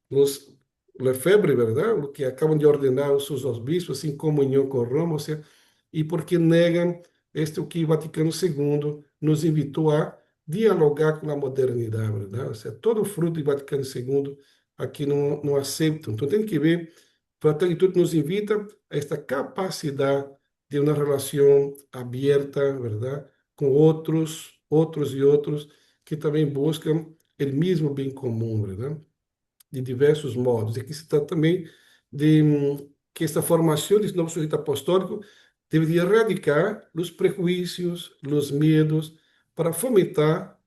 os Lefebvre, verdade? O que acabam de ordenar os seus bispos em comunhão com Roma, ou seja, e porque negam este o que o Vaticano II nos invitou a dialogar com a modernidade, verdade? Ou seja, todo o fruto do Vaticano II aqui não aceitam. Então tem que ver, fraternidade nos invita a esta capacidade de uma relação aberta, verdade? Com outros e outros que também buscam o mesmo bem comum, verdade? De diversos modos. E aqui se trata também de que esta formação desse novo sujeito apostólico deveria erradicar os prejuízos, os medos, para fomentar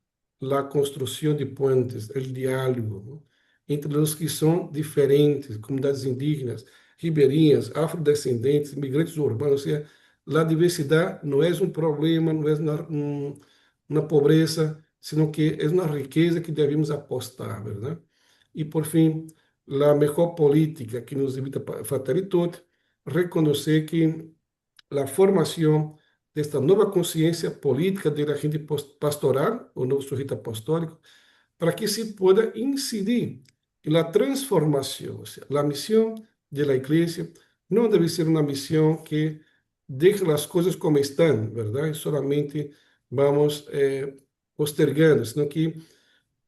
a construção de pontes, o diálogo, ¿no? Entre os que são diferentes, comunidades indígenas, ribeirinhas, afrodescendentes, migrantes urbanos. Ou seja, a diversidade não é um problema, não é uma pobreza, sino que é uma riqueza que devemos apostar, verdade? E, por fim, a melhor política que nos evita a fraternidade, reconhecer que a formação desta nova consciência política da agente pastoral, o novo sujeito apostólico, para que se pueda incidir na transformação. Ou seja, a missão da igreja não deve ser uma missão que deixe as coisas como estão, verdade? Solamente vamos postergando, senão que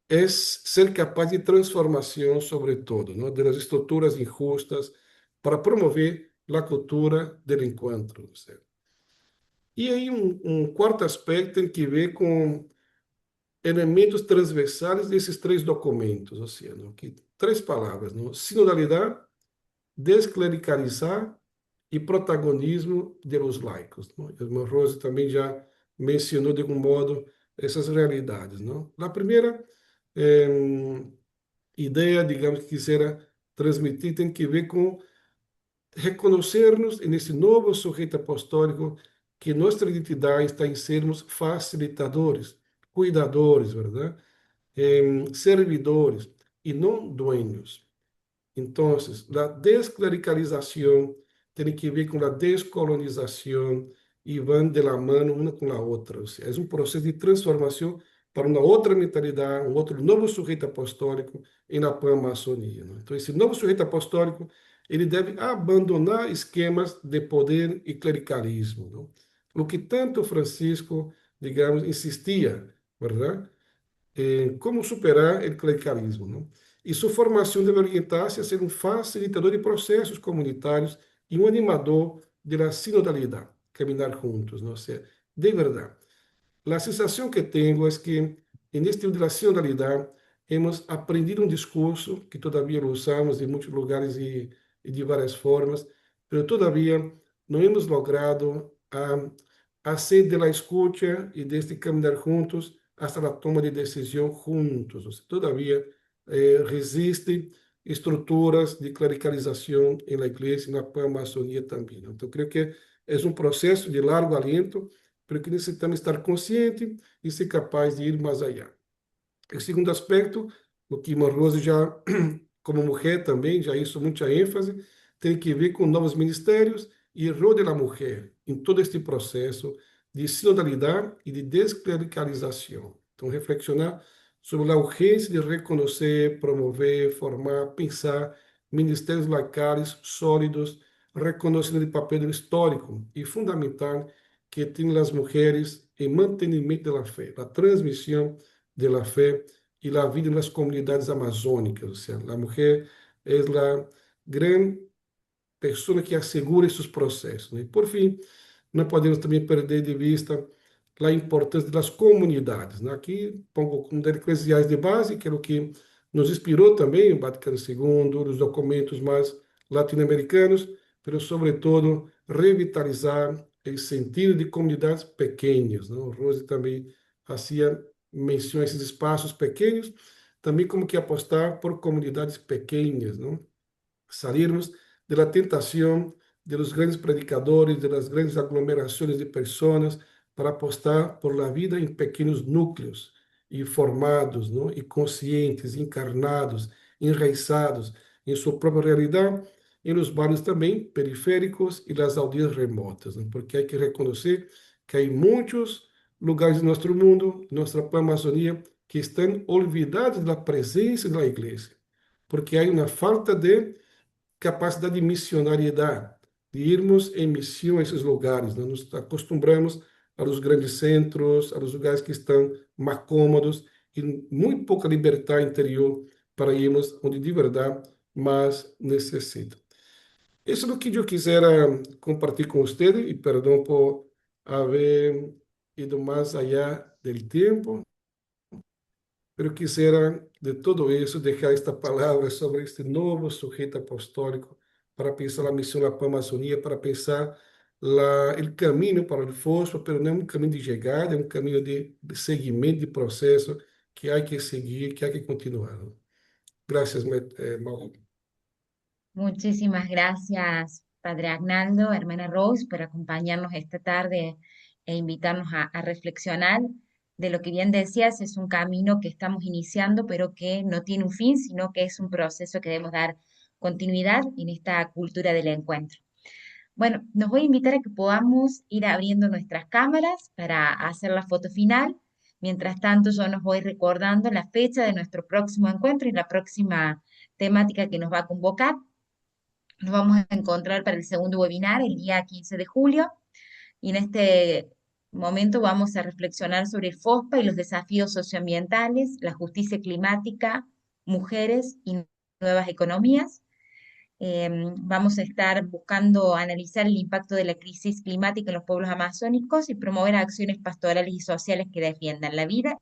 é ser capaz de transformação, sobretudo, não? Das estruturas injustas, para promover a cultura do encontro. Certo? E aí quarto aspecto tem que ver com elementos transversais desses três documentos, ou seja, não? Que três palavras, não? Sinodalidade, desclericalizar e protagonismo dos laicos. Não? O irmão Rose também já mencionou de algum modo essas realidades. Não? Na primeira ideia, digamos, que quisera transmitir, tem que ver com reconhecermos nesse novo sujeito apostólico que nossa identidade está em sermos facilitadores, cuidadores, verdade? Servidores e não dueños. Então, a desclericalização tem que ver com a descolonização e vão de la mano uma com a outra. Ou seja, é um processo de transformação para uma outra mentalidade, um outro novo sujeito apostólico na Pan-Maçonia. Então, esse novo sujeito apostólico ele deve abandonar esquemas de poder e clericalismo. Não? O que tanto Francisco, digamos, insistia, verdade? Como superar o clericalismo. Não? E sua formação deve orientar-se a ser um facilitador de processos comunitários e um animador da sinodalidade, caminhar juntos, não? Ou seja, de verdade. A sensação que tenho é que, neste tipo de sinodalidade, hemos aprendido um discurso que todavia lo usamos em muitos lugares e de várias formas, mas todavia não hemos logrado hacer de la escucha e deste caminhar juntos hasta la toma de decisión juntos. O sea, todavía resisten estruturas de clericalización en la iglesia y en la Pan-Maçonia también. Entonces, creo que es un proceso de largo aliento, pero que necesitamos estar conscientes y ser capaz de ir más allá. O segundo aspecto, o que Rose já, como mulher também, já hizo muita ênfase, tem que ver com novos ministérios e o rol da mulher em todo este processo de sinodalidade e de desclericalização. Então, reflexionar sobre a urgência de reconhecer, promover, formar, pensar ministérios locais sólidos, reconhecendo o papel histórico e fundamental que têm as mulheres em mantenimento da fé, a transmissão de la fe y la vida en las comunidades amazónicas. O sea, la mujer es la gran persona que assegura esses processos. Né? E, por fim, não podemos também perder de vista a importância das comunidades. Né? Aqui, pongo como eclesiais de base, que é o que nos inspirou também, o Vaticano II, os documentos mais latino-americanos, mas, sobretudo, revitalizar o sentido de comunidades pequenas. Né? O Rose também fazia menção a esses espaços pequenos, também como que apostar por comunidades pequenas, não? Salirmos de la tentación de los grandes predicadores, de las grandes aglomeraciones de personas, para apostar por la vida en pequeños núcleos, informados, ¿no? Y conscientes, encarnados, enraizados en su propia realidad, en los barrios también periféricos y las aldeias remotas, ¿no? Porque hay que reconocer que hay muchos lugares de nuestro mundo, nuestra Amazonía, que están olvidados de la presencia de la iglesia, porque hay una falta de capacidade de missionariedade, de irmos em missão a esses lugares. Né? Nos acostumamos aos grandes centros, aos lugares que estão mais cômodos e muito pouca liberdade interior para irmos onde de verdade mais necessita. Isso é o que eu quisera compartilhar com vocês e perdão por haver ido mais allá do tempo. Pero quisiera de todo eso dejar esta palabra sobre este nuevo sujeto apostólico para pensar la misión de la Amazonía, para pensar el camino para el fósforo, pero no es un camino de llegada, es un camino de seguimiento, de proceso que hay que seguir, que hay que continuar. ¿No? Gracias, Mauro. Muchísimas gracias, Padre Agnaldo, hermana Rose, por acompañarnos esta tarde e invitarnos a reflexionar de lo que bien decías, es un camino que estamos iniciando, pero que no tiene un fin, sino que es un proceso que debemos dar continuidad en esta cultura del encuentro. Bueno, nos voy a invitar a que podamos ir abriendo nuestras cámaras para hacer la foto final. Mientras tanto, yo nos voy recordando la fecha de nuestro próximo encuentro y la próxima temática que nos va a convocar. Nos vamos a encontrar para el segundo webinar el día 15 de julio y en este momento vamos a reflexionar sobre el FOSPA y los desafíos socioambientales, la justicia climática, mujeres y nuevas economías. Vamos a estar buscando analizar el impacto de la crisis climática en los pueblos amazónicos y promover acciones pastorales y sociales que defiendan la vida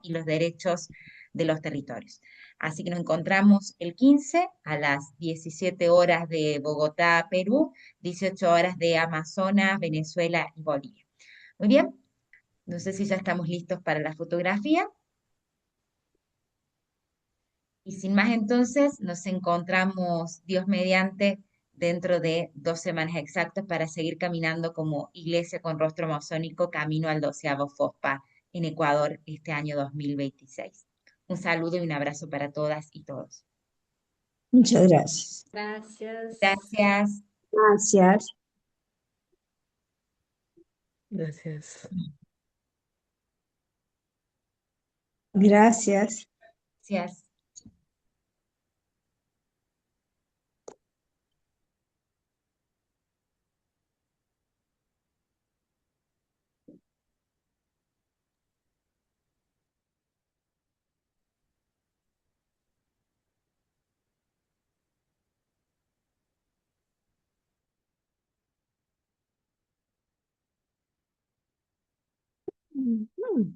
y los derechos de los territorios. Así que nos encontramos el 15 a las 17 horas de Bogotá, Perú, 18 horas de Amazonas, Venezuela y Bolivia. Muy bien, no sé si ya estamos listos para la fotografía. Y sin más entonces, nos encontramos, Dios mediante, dentro de 2 semanas exactas para seguir caminando como Iglesia con Rostro Amazónico camino al 12º FOSPA en Ecuador este año 2026. Un saludo y un abrazo para todas y todos. Muchas gracias. Gracias. Gracias. Gracias. Gracias. Gracias. Gracias. Ujú.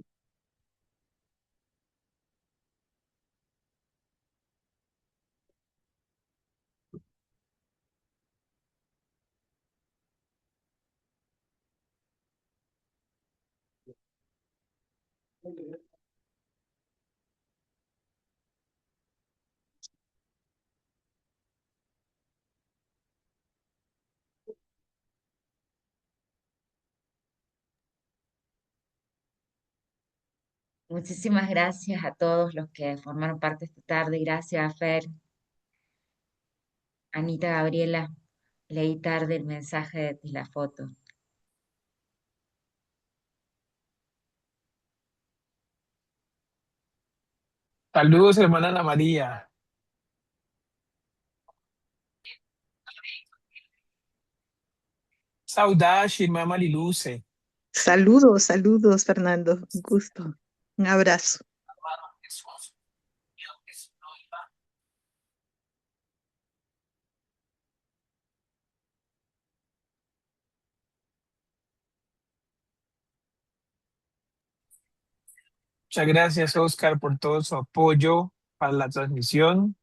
Muchísimas gracias a todos los que formaron parte esta tarde. Gracias, Fer, Anita, Gabriela. Leí tarde el mensaje de la foto. Saludos, hermana Ana María. Saudade, irmã Mariluce. Saludos, saludos, Fernando. Un gusto. Un abrazo. Muchas gracias, Oscar, por todo su apoyo para la transmisión.